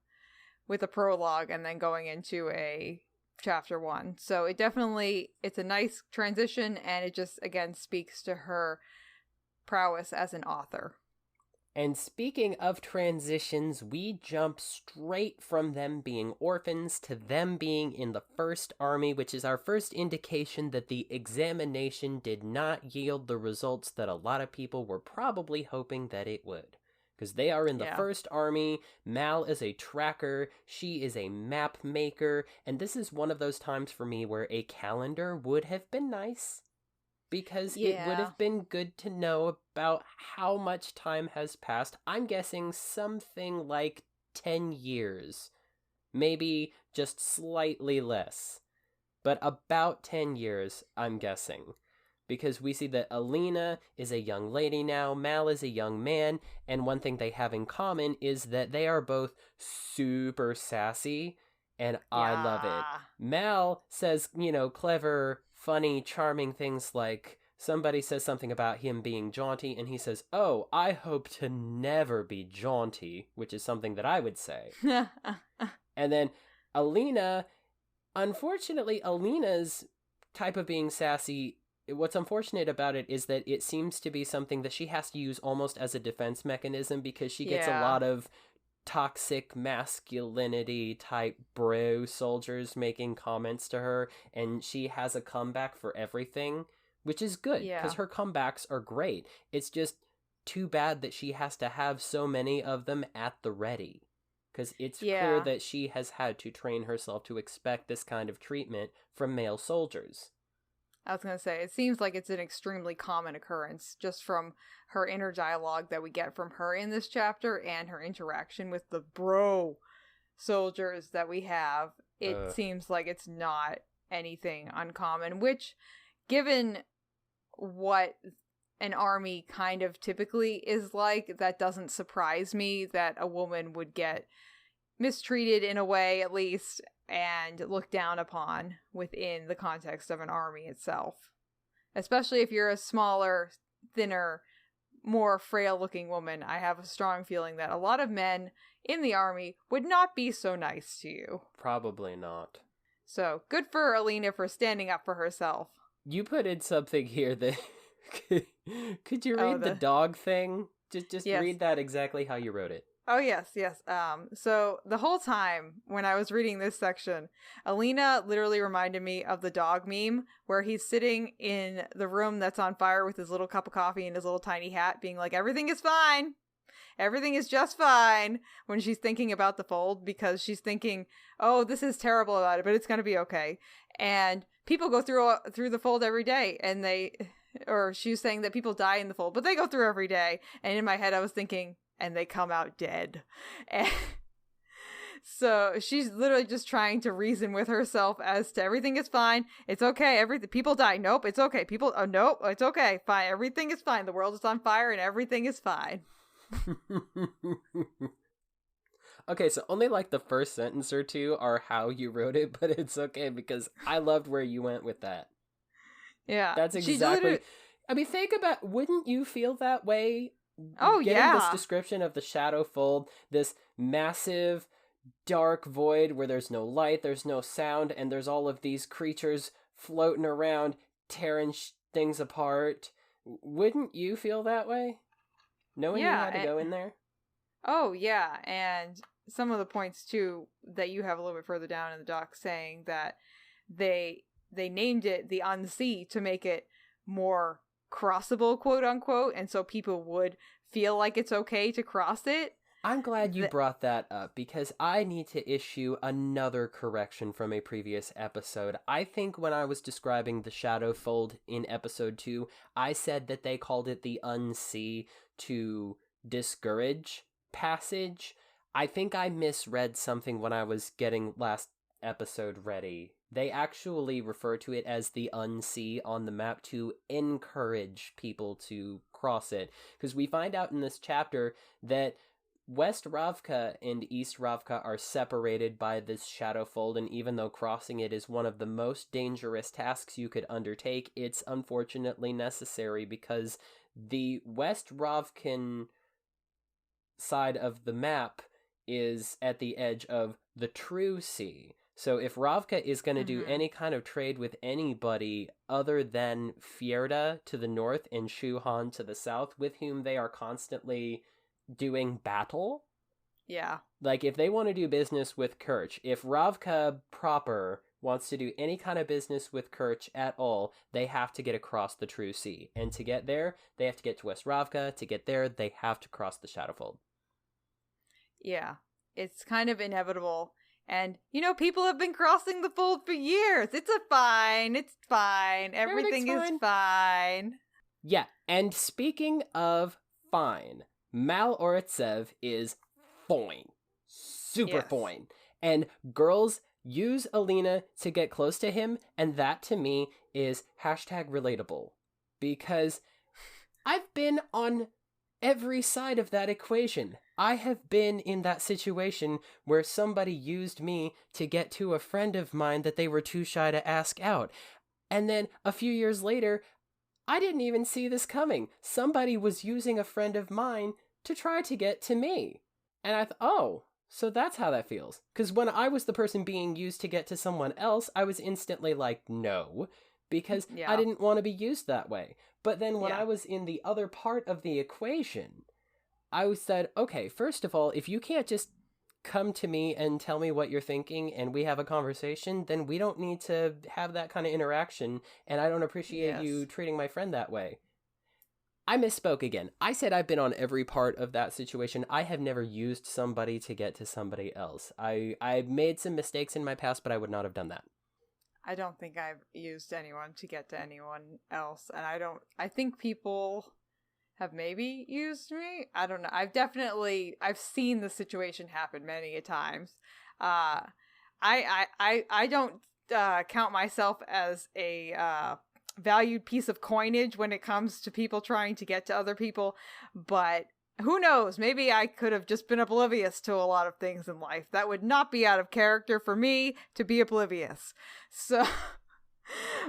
prologue and then going into a chapter 1. So it's a nice transition, and it just, again, speaks to her prowess as an author. And speaking of transitions, we jump straight from them being orphans to them being in the First Army, which is our first indication that the examination did not yield the results that a lot of people were probably hoping that it would. Because they are in the First Army, Mal is a tracker, she is a map maker, and this is one of those times for me where a calendar would have been nice. Because it would have been good to know about how much time has passed. I'm guessing something like 10 years. Maybe just slightly less. But about 10 years, I'm guessing. Because we see that Alina is a young lady now, Mal is a young man, and one thing they have in common is that they are both super sassy, and I love it. Mal says, clever, funny, charming things like somebody says something about him being jaunty, and he says, "Oh, I hope to never be jaunty," which is something that I would say. And then Alina, unfortunately, Alina's type of being sassy, what's unfortunate about it is that it seems to be something that she has to use almost as a defense mechanism, because she gets a lot of toxic masculinity type bro soldiers making comments to her, and she has a comeback for everything, which is good because her comebacks are great. It's just too bad that she has to have so many of them at the ready, because it's clear that she has had to train herself to expect this kind of treatment from male soldiers. I was going to say, it seems like it's an extremely common occurrence just from her inner dialogue that we get from her in this chapter and her interaction with the bro soldiers that we have. It seems like it's not anything uncommon, which, given what an army kind of typically is like, that doesn't surprise me that a woman would get mistreated in a way, at least, and looked down upon within the context of an army itself. Especially if you're a smaller, thinner, more frail-looking woman. I have a strong feeling that a lot of men in the army would not be so nice to you. Probably not. So, good for Alina for standing up for herself. You put in something here that... Could you read the dog thing? Just read that exactly how you wrote it. Oh, yes. So the whole time when I was reading this section, Alina literally reminded me of the dog meme where he's sitting in the room that's on fire with his little cup of coffee and his little tiny hat being like, everything is fine. Everything is just fine, when she's thinking about the fold, because she's thinking, oh, this is terrible about it, but it's going to be okay. And people go through the fold every day, and she was saying that people die in the fold, but they go through every day. And in my head, I was thinking, and they come out dead. And so she's literally just trying to reason with herself as to everything is fine. It's okay. People die. Nope. It's okay. Nope. It's okay. Fine. Everything is fine. The world is on fire and everything is fine. Okay, so only like the first sentence or two are how you wrote it, but it's okay because I loved where you went with that. Yeah. That's exactly... I mean, think about... Wouldn't you feel that way? Oh, Getting this description of the shadow fold, this massive dark void where there's no light, there's no sound, and there's all of these creatures floating around, tearing things apart. Wouldn't you feel that way? Knowing you had to go in there? Oh, yeah, and some of the points, too, that you have a little bit further down in the doc saying that they named it the Unsea to make it more crossable, quote unquote, and so people would feel like it's okay to cross it. I'm glad you brought that up, because I need to issue another correction from a previous episode. I think when I was describing the Shadowfold in episode 2, I said that they called it the Unsee to discourage passage. I think I misread something when I was getting last episode ready. They actually refer to it as the Unsee on the map to encourage people to cross it, because we find out in this chapter that West Ravka and East Ravka are separated by this Shadowfold, and even though crossing it is one of the most dangerous tasks you could undertake, it's unfortunately necessary because the West Ravkan side of the map is at the edge of the True Sea. So if Ravka is going to do any kind of trade with anybody other than Fjerda to the north and Shuhan to the south, with whom they are constantly doing battle. Yeah. Like, if they want to do business with Kerch, if Ravka proper wants to do any kind of business with Kerch at all, they have to get across the True Sea. And to get there, they have to get to West Ravka. To get there, they have to cross the Shadowfold. Yeah. It's kind of inevitable. And, people have been crossing the fold for years. It's fine. It's fine. Everything is fine. Yeah. And speaking of fine, Mal Oretsev is fine. Super fine. And girls use Alina to get close to him, and that to me is #relatable. Because I've been on every side of that equation. I have been in that situation where somebody used me to get to a friend of mine that they were too shy to ask out. And then a few years later, I didn't even see this coming. Somebody was using a friend of mine to try to get to me. And I thought, oh, so that's how that feels. Because when I was the person being used to get to someone else, I was instantly like, no, because I didn't want to be used that way. But then when I was in the other part of the equation, I said, okay, first of all, if you can't just come to me and tell me what you're thinking and we have a conversation, then we don't need to have that kind of interaction, and I don't appreciate you treating my friend that way. I misspoke again. I said I've been on every part of that situation. I have never used somebody to get to somebody else. I made some mistakes in my past, but I would not have done that. I don't think I've used anyone to get to anyone else, and I think people have maybe used me. I don't know. I've seen the situation happen many a times. I don't count myself as a valued piece of coinage when it comes to people trying to get to other people, but who knows? Maybe I could have just been oblivious to a lot of things in life. That would not be out of character for me to be oblivious. So,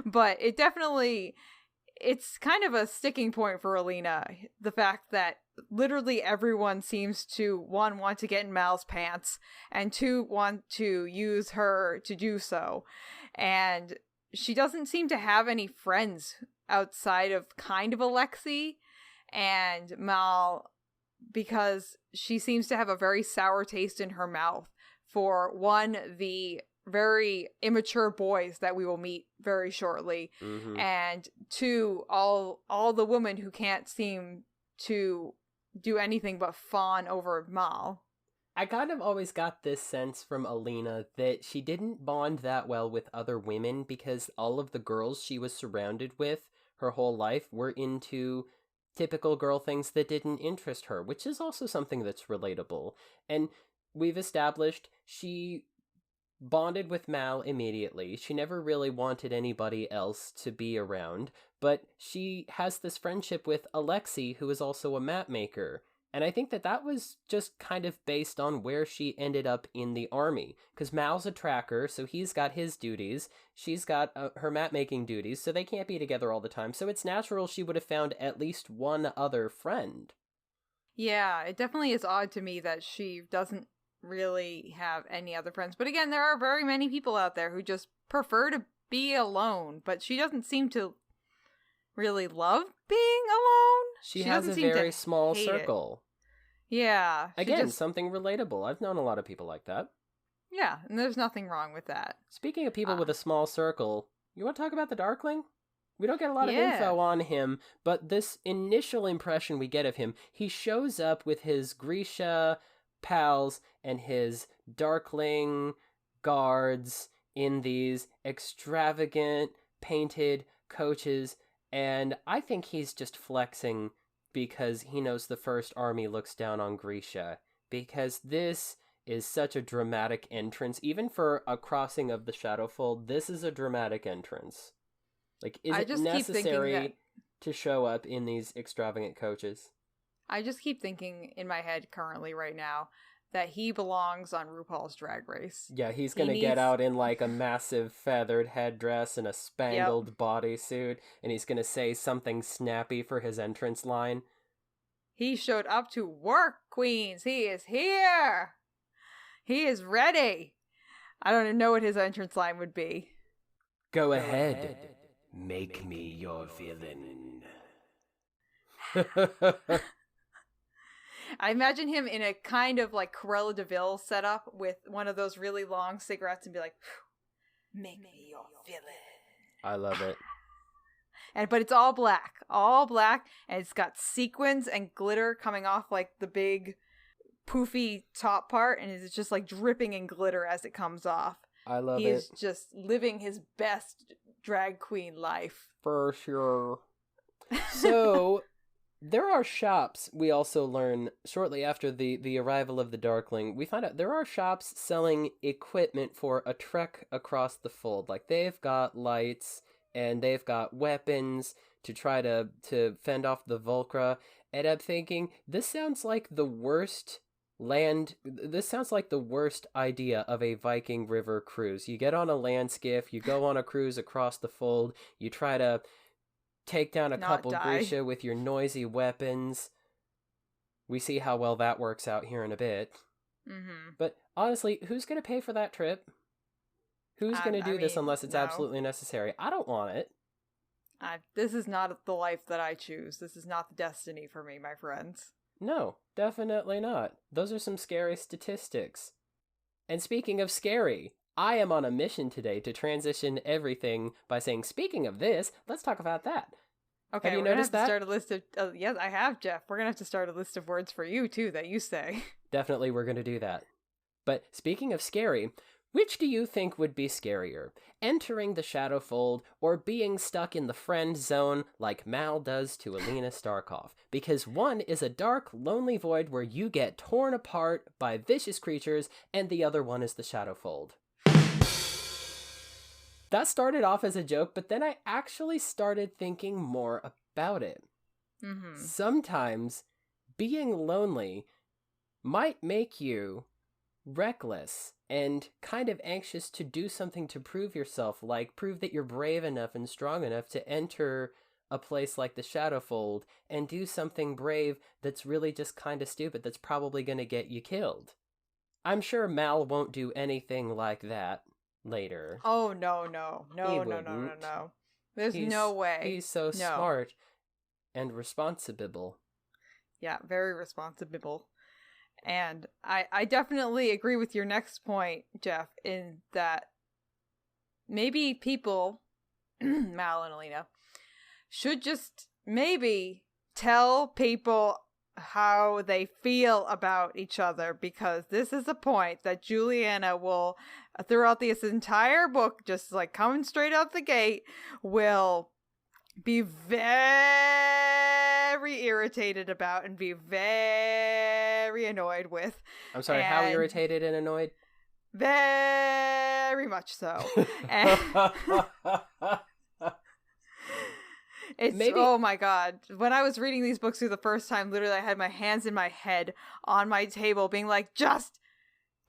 but it's kind of a sticking point for Alina. The fact that literally everyone seems to, one, want to get in Mal's pants, and two, want to use her to do so. And she doesn't seem to have any friends outside of kind of Alexei and Mal, because she seems to have a very sour taste in her mouth for, one, the very immature boys that we will meet very shortly, and two, all the women who can't seem to do anything but fawn over Mal. I kind of always got this sense from Alina that she didn't bond that well with other women because all of the girls she was surrounded with her whole life were into typical girl things that didn't interest her, which is also something that's relatable. And we've established she bonded with Mal immediately. She never really wanted anybody else to be around, but she has this friendship with Alexei, who is also a map maker. And I think that was just kind of based on where she ended up in the army. Because Mal's a tracker, so he's got his duties. She's got her map-making duties, so they can't be together all the time. So it's natural she would have found at least one other friend. Yeah, it definitely is odd to me that she doesn't really have any other friends. But again, there are very many people out there who just prefer to be alone. But she doesn't seem to really love being alone. She has a very small circle. Yeah. Again, something relatable. I've known a lot of people like that. Yeah, and there's nothing wrong with that. Speaking of people with a small circle, you want to talk about the Darkling? We don't get a lot of info on him, but this initial impression we get of him, he shows up with his GRISHA pals and his darkling guards in these extravagant painted coaches, and I think he's just flexing because he knows the First Army looks down on Grisha, because this is such a dramatic entrance. Even for a crossing of the Shadowfold, this is a dramatic entrance. Like, is it necessary to show up in these extravagant coaches? I just keep thinking in my head currently right now that he belongs on RuPaul's Drag Race. Yeah, he's going to get out in like a massive feathered headdress and a spangled bodysuit, and he's going to say something snappy for his entrance line. He showed up to work, queens. He is here. He is ready. I don't even know what his entrance line would be. Go ahead. Make me your villain. I imagine him in a kind of like Cruella de Vil setup with one of those really long cigarettes and be like, make me your villain. I love it. But it's all black, and it's got sequins and glitter coming off like the big poofy top part, and it's just like dripping in glitter as it comes off. I love it. He's just living his best drag queen life. For sure. So, there are shops, we also learn shortly after the arrival of the Darkling. We find out there are shops selling equipment for a trek across the fold. Like, they've got lights, and they've got weapons to try to fend off the Volcra. And I'm thinking, this sounds like the worst idea of a Viking River Cruise. You get on a land skiff, you go on a cruise across the fold, you try to take down a couple Grisha with your noisy weapons. We see how well that works out here in a bit. Mm-hmm. But honestly, who's going to pay for that trip? Who's going to do this unless it's absolutely necessary? I don't want it. This is not the life that I choose. This is not the destiny for me, my friends. No, definitely not. Those are some scary statistics. And speaking of scary, I am on a mission today to transition everything by saying, speaking of this, let's talk about that. Okay, have you noticed that? Start a list of yes, I have, Jeff. We're going to have to start a list of words for you, too, that you say. Definitely, we're going to do that. But speaking of scary, which do you think would be scarier? Entering the Shadowfold or being stuck in the friend zone like Mal does to Alina Starkov? Because one is a dark, lonely void where you get torn apart by vicious creatures, and the other one is the Shadowfold. That started off as a joke, but then I actually started thinking more about it. Mm-hmm. Sometimes being lonely might make you reckless and kind of anxious to do something to prove yourself, like prove that you're brave enough and strong enough to enter a place like the Shadowfold and do something brave that's really just kind of stupid that's probably going to get you killed. I'm sure Mal won't do anything like that later. Oh, no. There's no way. He's so smart and responsible. Yeah, very responsible. And I definitely agree with your next point, Jeff, in that maybe people, Mal and Alina, should just maybe tell people how they feel about each other, because this is a point that Julianna will, throughout this entire book, just like coming straight out the gate, will be very irritated about and be very annoyed with. I'm sorry, how irritated and annoyed? Very much so. And oh my god. When I was reading these books through the first time, literally I had my hands in my head on my table being like, just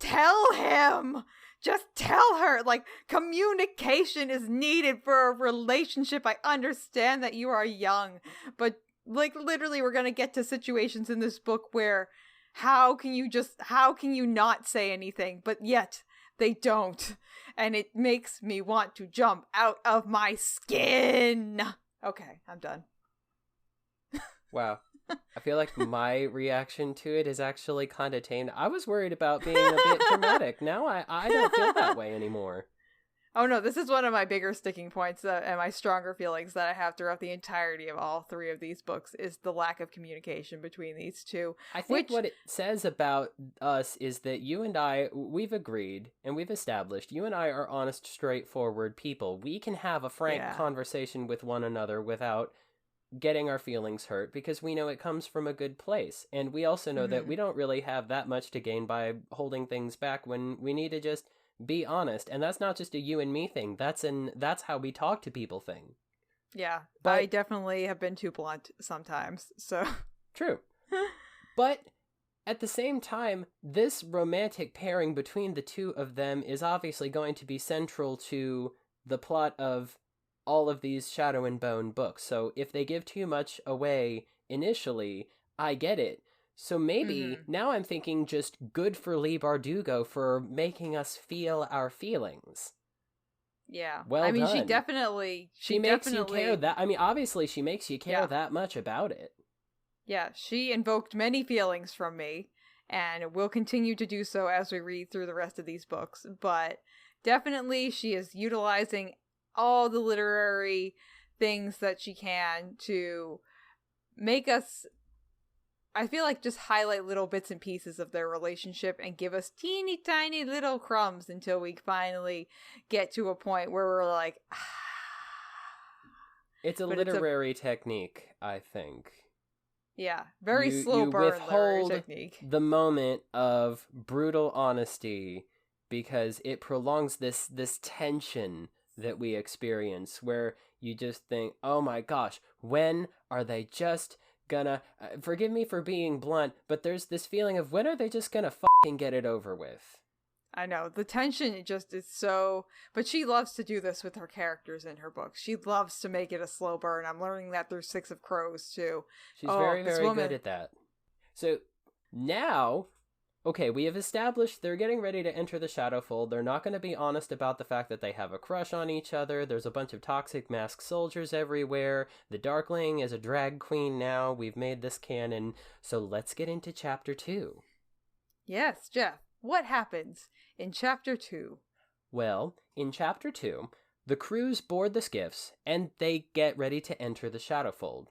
tell him! Just tell her! Like, communication is needed for a relationship. I understand that you are young, but like literally we're gonna get to situations in this book where how can you not say anything? But yet they don't. And it makes me want to jump out of my skin. Okay, I'm done. Wow. I feel like my reaction to it is actually kind of tame. I was worried about being a bit dramatic. Now I don't feel that way anymore. Oh no, this is one of my bigger sticking points and my stronger feelings that I have throughout the entirety of all three of these books is the lack of communication between these two. I think what it says about us is that you and I, we've agreed and we've established, you and I are honest, straightforward people. We can have a frank conversation with one another without getting our feelings hurt because we know it comes from a good place. And we also know that we don't really have that much to gain by holding things back when we need to just be honest. And that's not just a you and me thing. That's how we talk to people thing. Yeah, but I definitely have been too blunt sometimes, so. True. But at the same time, this romantic pairing between the two of them is obviously going to be central to the plot of all of these Shadow and Bone books. So if they give too much away initially, I get it. So maybe now I'm thinking just good for Leigh Bardugo for making us feel our feelings. Yeah. Well I mean, done. she makes you care that. I mean, obviously she makes you care that much about it. Yeah, she invoked many feelings from me and will continue to do so as we read through the rest of these books. But definitely she is utilizing all the literary things that she can to make us, I feel like, just highlight little bits and pieces of their relationship and give us teeny tiny little crumbs until we finally get to a point where we're like, It's a literary technique, I think. Yeah, very slow burn literary technique. The moment of brutal honesty because it prolongs this tension that we experience where you just think, oh my gosh, when are they just gonna, forgive me for being blunt, but there's this feeling of when are they just gonna fucking get it over with? I know, the tension just is so, but she loves to do this with her characters in her books. She loves to make it a slow burn. I'm learning that through Six of Crows too. She's very good at that. So now, okay, we have established they're getting ready to enter the Shadowfold. They're not going to be honest about the fact that they have a crush on each other. There's a bunch of toxic masked soldiers everywhere. The Darkling is a drag queen now. We've made this canon. So let's get into Chapter 2. Yes, Geoff. What happens in Chapter 2? Well, in Chapter 2, the crews board the skiffs, and they get ready to enter the Shadowfold.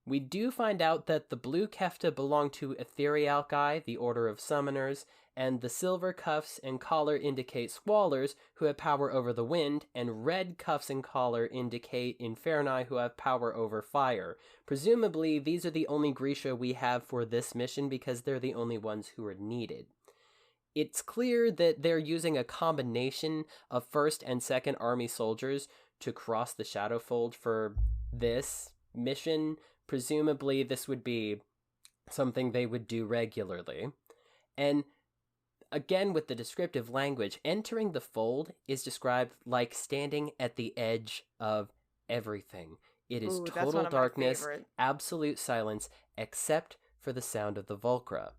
We do find out that the blue Kefta belong to Etherealki, the Order of Summoners, and the silver cuffs and collar indicate Squallers, who have power over the wind, and red cuffs and collar indicate Inferni, who have power over fire. Presumably, these are the only Grisha we have for this mission because they're the only ones who are needed. It's clear that they're using a combination of 1st and 2nd Army soldiers to cross the Shadowfold for this mission. Presumably, this would be something they would do regularly. And again, with the descriptive language, entering the fold is described like standing at the edge of everything. It is total darkness, absolute silence, except for the sound of the Volcra.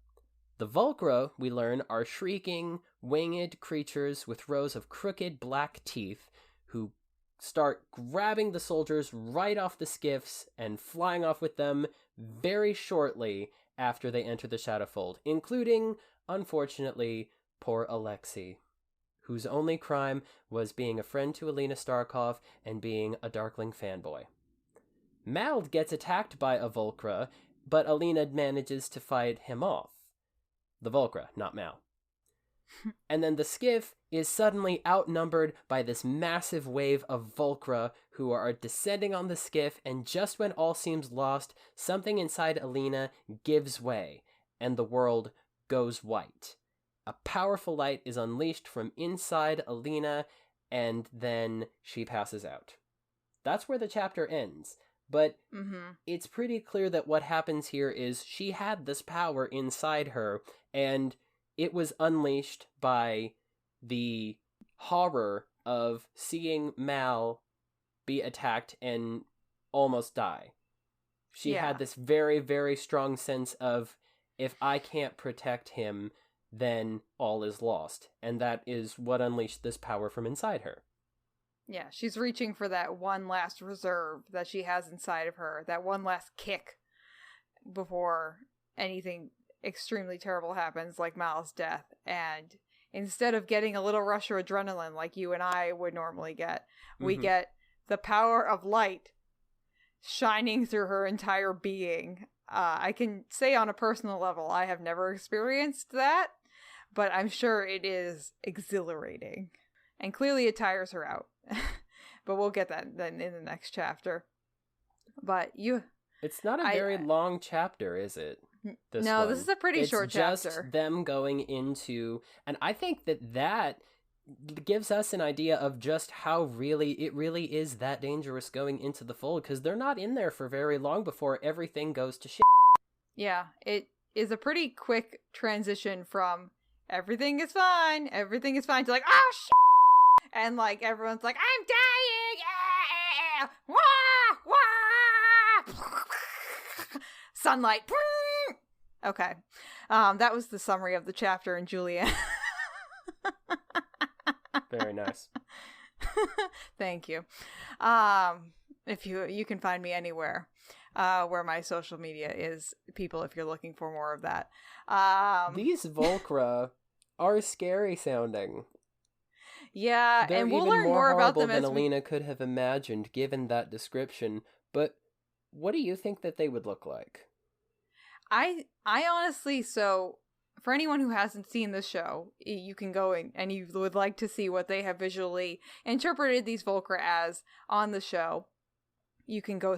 The Volcra, we learn, are shrieking, winged creatures with rows of crooked black teeth who start grabbing the soldiers right off the skiffs and flying off with them very shortly after they enter the Shadowfold, including, unfortunately, poor Alexei, whose only crime was being a friend to Alina Starkov and being a Darkling fanboy. Mal gets attacked by a Volcra, but Alina manages to fight him off. The Volcra, not Mal. And then the skiff is suddenly outnumbered by this massive wave of Volcra who are descending on the skiff, and just when all seems lost, something inside Alina gives way, and the world goes white. A powerful light is unleashed from inside Alina, and then she passes out. That's where the chapter ends. But it's pretty clear that what happens here is she had this power inside her, and it was unleashed by the horror of seeing Mal be attacked and almost die. She had this very, very strong sense of, if I can't protect him, then all is lost. And that is what unleashed this power from inside her. Yeah, she's reaching for that one last reserve that she has inside of her, that one last kick before anything extremely terrible happens, like Mal's death. And instead of getting a little rush of adrenaline like you and I would normally get, we Mhm. get the power of light shining through her entire being. I can say on a personal level, I have never experienced that, but I'm sure it is exhilarating. And clearly it tires her out. But we'll get that then in the next chapter. But It's not a very long chapter, is it? This is a pretty short chapter. It's just them going into, and I think that gives us an idea of just how it really is that dangerous going into the fold, because they're not in there for very long before everything goes to shit. Yeah, it is a pretty quick transition from everything is fine to like, oh shit, and like everyone's like, I'm dying, wah, wah, sunlight. Okay, that was the summary of the chapter in Julianna. Very nice. Thank you. If you can find me anywhere where my social media is, people, if you're looking for more of that. These Volcra are scary sounding. Yeah, They're and we'll even learn more about them than Alina could have imagined given that description. But what do you think that they would look like? I honestly, so for anyone who hasn't seen the show, you can go and you would like to see what they have visually interpreted these Volcra as on the show, you can go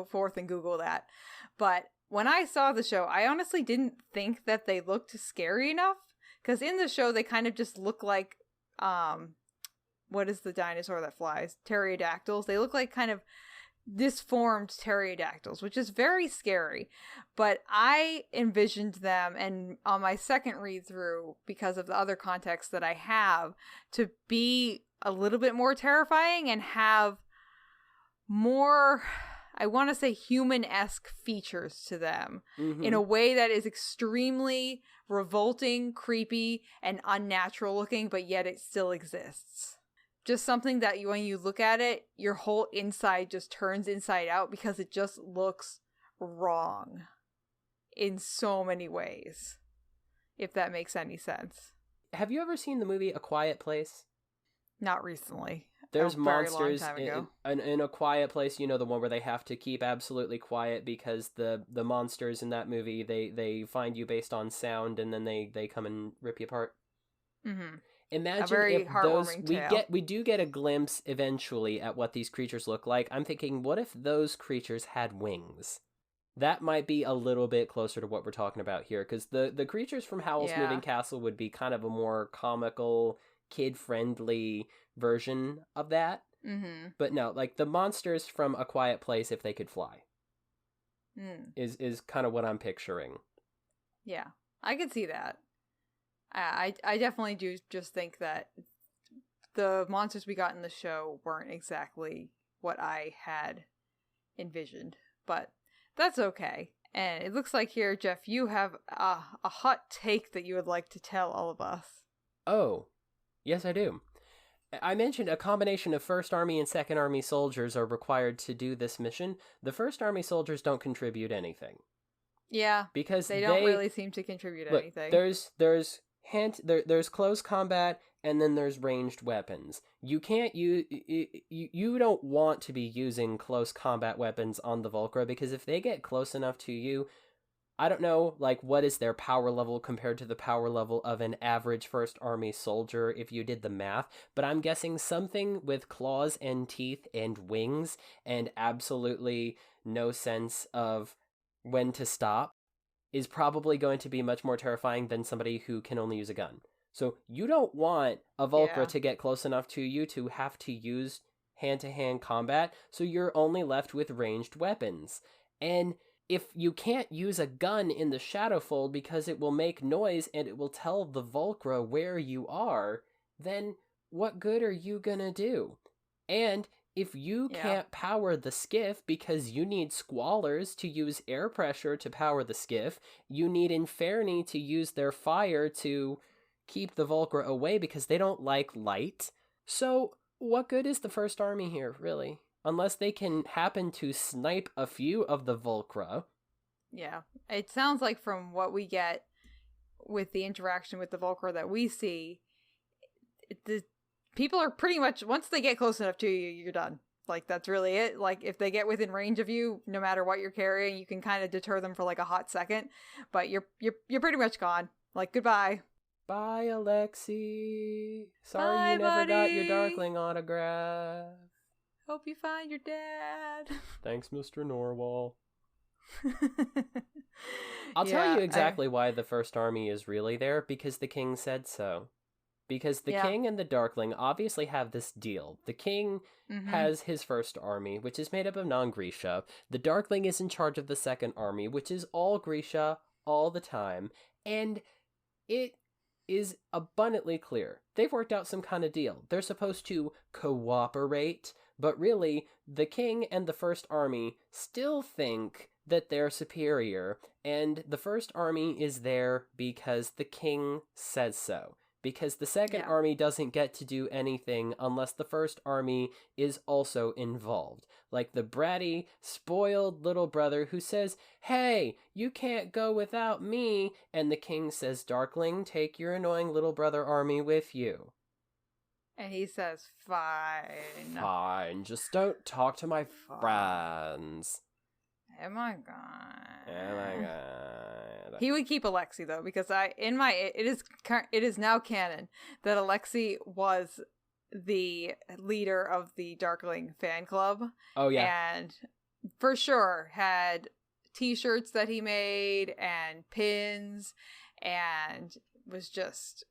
forth and Google that. But when I saw the show, I honestly didn't think that they looked scary enough, because in the show they kind of just look like what is the dinosaur that flies? Pterodactyls. They look like kind of disformed pterodactyls, which is very scary. But I envisioned them, and on my second read through, because of the other context that I have, to be a little bit more terrifying and have more, I want to say, human-esque features to them, in a way that is extremely revolting, creepy, and unnatural looking, but yet it still exists. Just something that when you look at it, your whole inside just turns inside out, because it just looks wrong in so many ways, if that makes any sense. Have you ever seen the movie A Quiet Place? Not recently. There's monsters in A Quiet Place, you know, the one where they have to keep absolutely quiet because the monsters in that movie, they find you based on sound, and then they come and rip you apart. Mm-hmm. Imagine if we do get a glimpse eventually at what these creatures look like. I'm thinking, what if those creatures had wings? That might be a little bit closer to what we're talking about here, because the creatures from Howl's Moving Castle would be kind of a more comical, kid-friendly version of that. Mm-hmm. But no, like the monsters from A Quiet Place, if they could fly, is kind of what I'm picturing. Yeah, I could see that. I definitely do just think that the monsters we got in the show weren't exactly what I had envisioned, but that's okay. And it looks like here, Geoff, you have a hot take that you would like to tell all of us. Oh, yes I do. I mentioned a combination of First Army and Second Army soldiers are required to do this mission. The First Army soldiers don't contribute anything. Yeah, because they don't really seem to contribute anything. There's close combat, and then there's ranged weapons. You can't you don't want to be using close combat weapons on the Volcra, because if they get close enough to you, I don't know, like, what is their power level compared to the power level of an average First Army soldier if you did the math, but I'm guessing something with claws and teeth and wings and absolutely no sense of when to stop is probably going to be much more terrifying than somebody who can only use a gun. So you don't want a Volcra to get close enough to you to have to use hand-to-hand combat, so you're only left with ranged weapons. And if you can't use a gun in the Shadowfold because it will make noise and it will tell the Volcra where you are, then what good are you gonna do? And if you can't power the skiff because you need squallers to use air pressure to power the skiff, you need Inferni to use their fire to keep the Volcra away because they don't like light. So what good is the First Army here, really? Unless they can happen to snipe a few of the Volcra. Yeah. It sounds like from what we get with the interaction with the Volcra that we see, the people are pretty much, once they get close enough to you, you're done. Like, that's really it. Like, if they get within range of you, no matter what you're carrying, you can kind of deter them for like a hot second, but you're pretty much gone. Like, goodbye. Bye, Alexi. Sorry Bye, you never got buddy. your Darkling autograph. Hope you find your dad. Thanks, Mr. Norwal. I'll tell you exactly why the first army is really there, because the king said so. Because the king and the Darkling obviously have this deal. The king has his first army, which is made up of non-Grisha. The Darkling is in charge of the second army, which is all Grisha all the time. And it is abundantly clear. They've worked out some kind of deal. They're supposed to cooperate, but really, the king and the first army still think that they're superior, and the first army is there because the king says so. Because the second army doesn't get to do anything unless the first army is also involved. Like the bratty, spoiled little brother who says, "Hey, you can't go without me," and the king says, "Darkling, take your annoying little brother army with you." And he says, "Fine. Fine, just don't talk to my friends. Oh my god. Oh my god. He would keep Alexi though, because it is now canon that Alexi was the leader of the Darkling fan club. Oh yeah. And for sure had t-shirts that he made and pins, and was just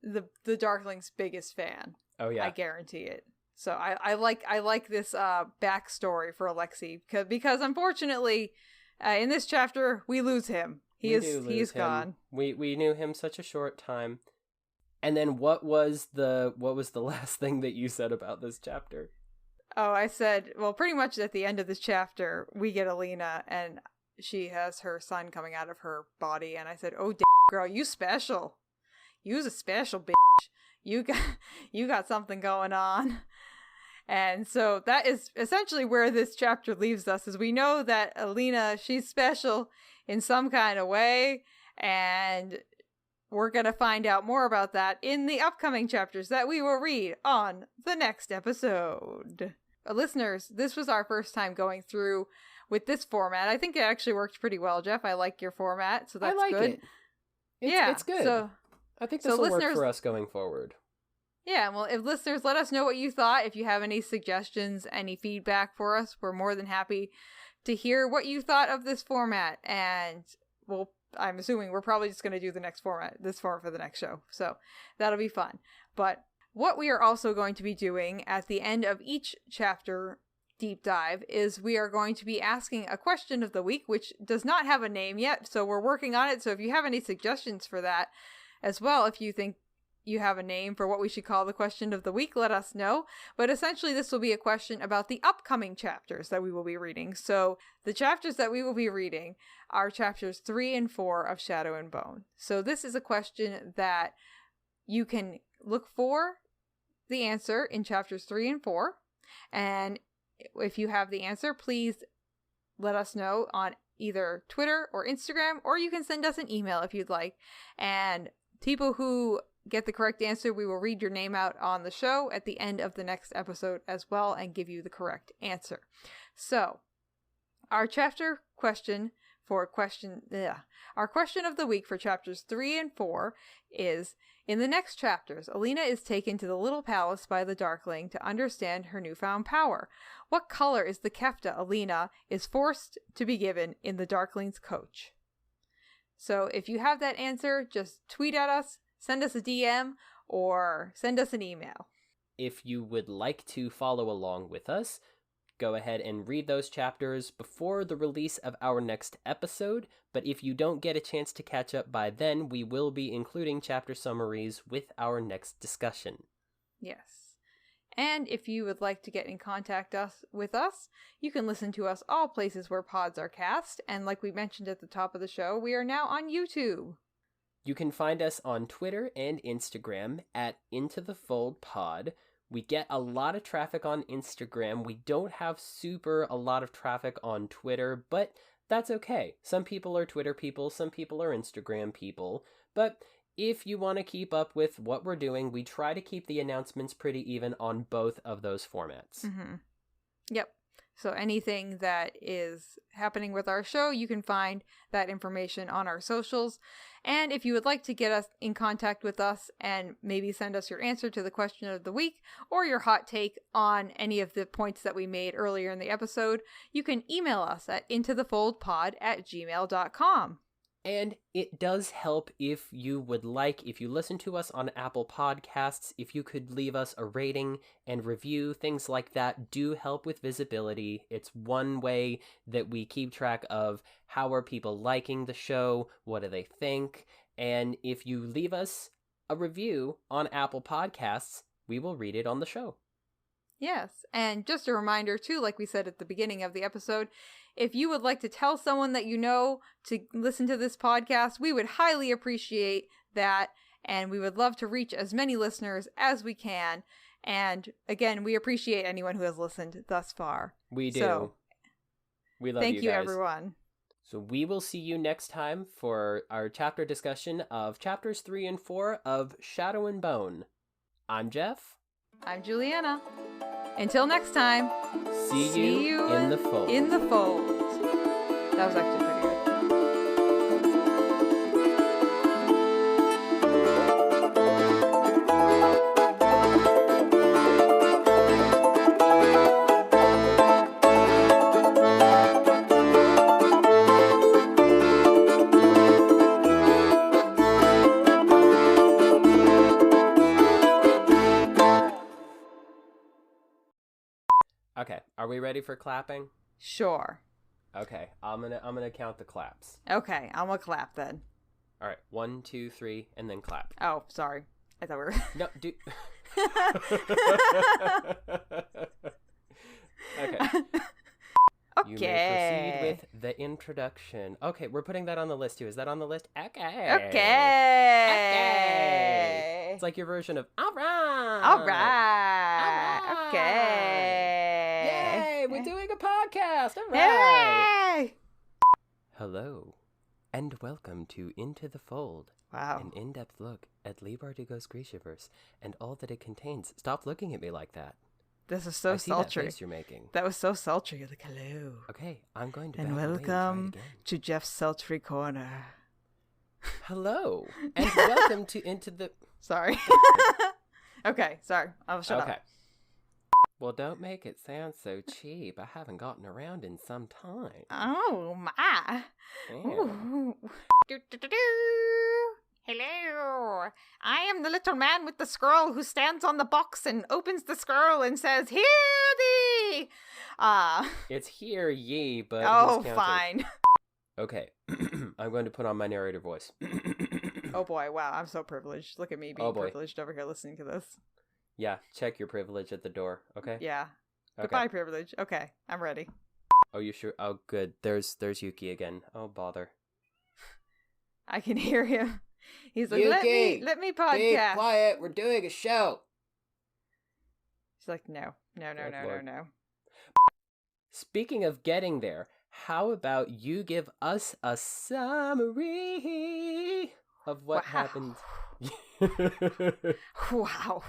the Darkling's biggest fan. Oh yeah. I guarantee it. So I like this backstory for Alexi because unfortunately in this chapter we lose him. He is gone. We knew him such a short time. And then what was the last thing that you said about this chapter? Oh, I said, well, pretty much at the end of this chapter we get Alina and she has her son coming out of her body, and I said, "Oh, girl, you special. You's a special bitch. You got something going on." And so that is essentially where this chapter leaves us, is we know that Alina, she's special in some kind of way, and we're going to find out more about that in the upcoming chapters that we will read on the next episode. Listeners, this was our first time going through with this format. I think it actually worked pretty well, Geoff. I like your format, so that's good. It's good. So I think this will work for us going forward. Yeah, well, if listeners, let us know what you thought. If you have any suggestions, any feedback for us, we're more than happy to hear what you thought of this format. And I'm assuming we're probably just going to do this format for the next show. So that'll be fun. But what we are also going to be doing at the end of each chapter deep dive is we are going to be asking a question of the week, which does not have a name yet. So we're working on it. So if you have any suggestions for that as well, if you think you have a name for what we should call the question of the week, let us know. But essentially, this will be a question about the upcoming chapters that we will be reading. So the chapters that we will be reading are chapters 3 and 4 of Shadow and Bone. So this is a question that you can look for the answer in chapters 3 and 4. And if you have the answer, please let us know on either Twitter or Instagram, or you can send us an email if you'd like. And people who get the correct answer, we will read your name out on the show at the end of the next episode as well and give you the correct answer. So, our question of the week for chapters 3 and 4 is, in the next chapters, Alina is taken to the little palace by the Darkling to understand her newfound power. What color is the Kefta Alina is forced to be given in the Darkling's coach? So, if you have that answer, just tweet at us, send us a DM, or send us an email. If you would like to follow along with us, go ahead and read those chapters before the release of our next episode. But if you don't get a chance to catch up by then, we will be including chapter summaries with our next discussion. Yes. And if you would like to get in contact with us, you can listen to us all places where pods are cast. And like we mentioned at the top of the show, we are now on YouTube. You can find us on Twitter and Instagram at Into the Fold Pod. We get a lot of traffic on Instagram. We don't have a lot of traffic on Twitter, but that's okay. Some people are Twitter people, some people are Instagram people. But if you want to keep up with what we're doing, we try to keep the announcements pretty even on both of those formats. Mm-hmm. Yep. So anything that is happening with our show, you can find that information on our socials. And if you would like to get us in contact with us and maybe send us your answer to the question of the week or your hot take on any of the points that we made earlier in the episode, you can email us at intothefoldpod@gmail.com. And it does help if you listen to us on Apple Podcasts, if you could leave us a rating and review, things like that do help with visibility. It's one way that we keep track of how are people liking the show, what do they think, and if you leave us a review on Apple Podcasts, we will read it on the show. Yes, and just a reminder too, like we said at the beginning of the episode, if you would like to tell someone that you know to listen to this podcast, we would highly appreciate that, and we would love to reach as many listeners as we can. And again, we appreciate anyone who has listened thus far. We do. So, we love you guys. Thank you, everyone. So we will see you next time for our chapter discussion of chapters 3 and 4 of Shadow and Bone. I'm Geoff. I'm Julianna. Until next time, see you in the fold. In the fold. That was actually pretty good. Okay, are we ready for clapping? Sure. Okay, I'm gonna count the claps. Okay, I'm gonna clap then. All right, 1, 2, 3, and then clap. Oh, sorry. I thought we were... No, do... Okay. Okay. You may proceed with the introduction. Okay, we're putting that on the list too. Is that on the list? Okay. Okay. It's like your version of all right. All right. Okay. Yay, we're doing a podcast. All right. Hey! Hello, and welcome to Into the Fold. Wow. An in-depth look at Leigh Bardugo's GRISHAverse and all that it contains. Stop looking at me like that. This is so I see sultry. that face you're making. That was so sultry. Like, hello. Okay, I'm going to And back away welcome and try it again. to Geoff's sultry corner. Hello, and welcome to Into the... Sorry. Okay, sorry. I'll shut up. Okay. Well, don't make it sound so cheap. I haven't gotten around in some time. Oh, my. Yeah. Ooh. Hello. I am the little man with the scroll who stands on the box and opens the scroll and says, "Hear thee!" It's hear ye, but Oh, who's counting? fine. Okay. I'm going to put on my narrator voice. Oh, boy. Wow. I'm so privileged. Look at me being privileged over here listening to this. Yeah, check your privilege at the door, okay? Yeah. Okay. Goodbye, privilege. Okay. I'm ready. Oh, you sure? Oh, good. There's Yuki again. Oh, bother. I can hear him. He's like, Yuki, let me podcast. Be quiet. We're doing a show. She's like, no. Speaking of getting there, how about you give us a summary of what happened? Wow.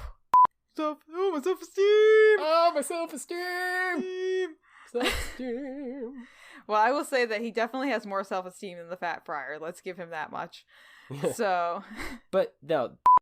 Oh, my self-esteem! Oh, my self-esteem! Self-esteem. Well, I will say that he definitely has more self-esteem than the Fat Friar. Let's give him that much. So. But, no,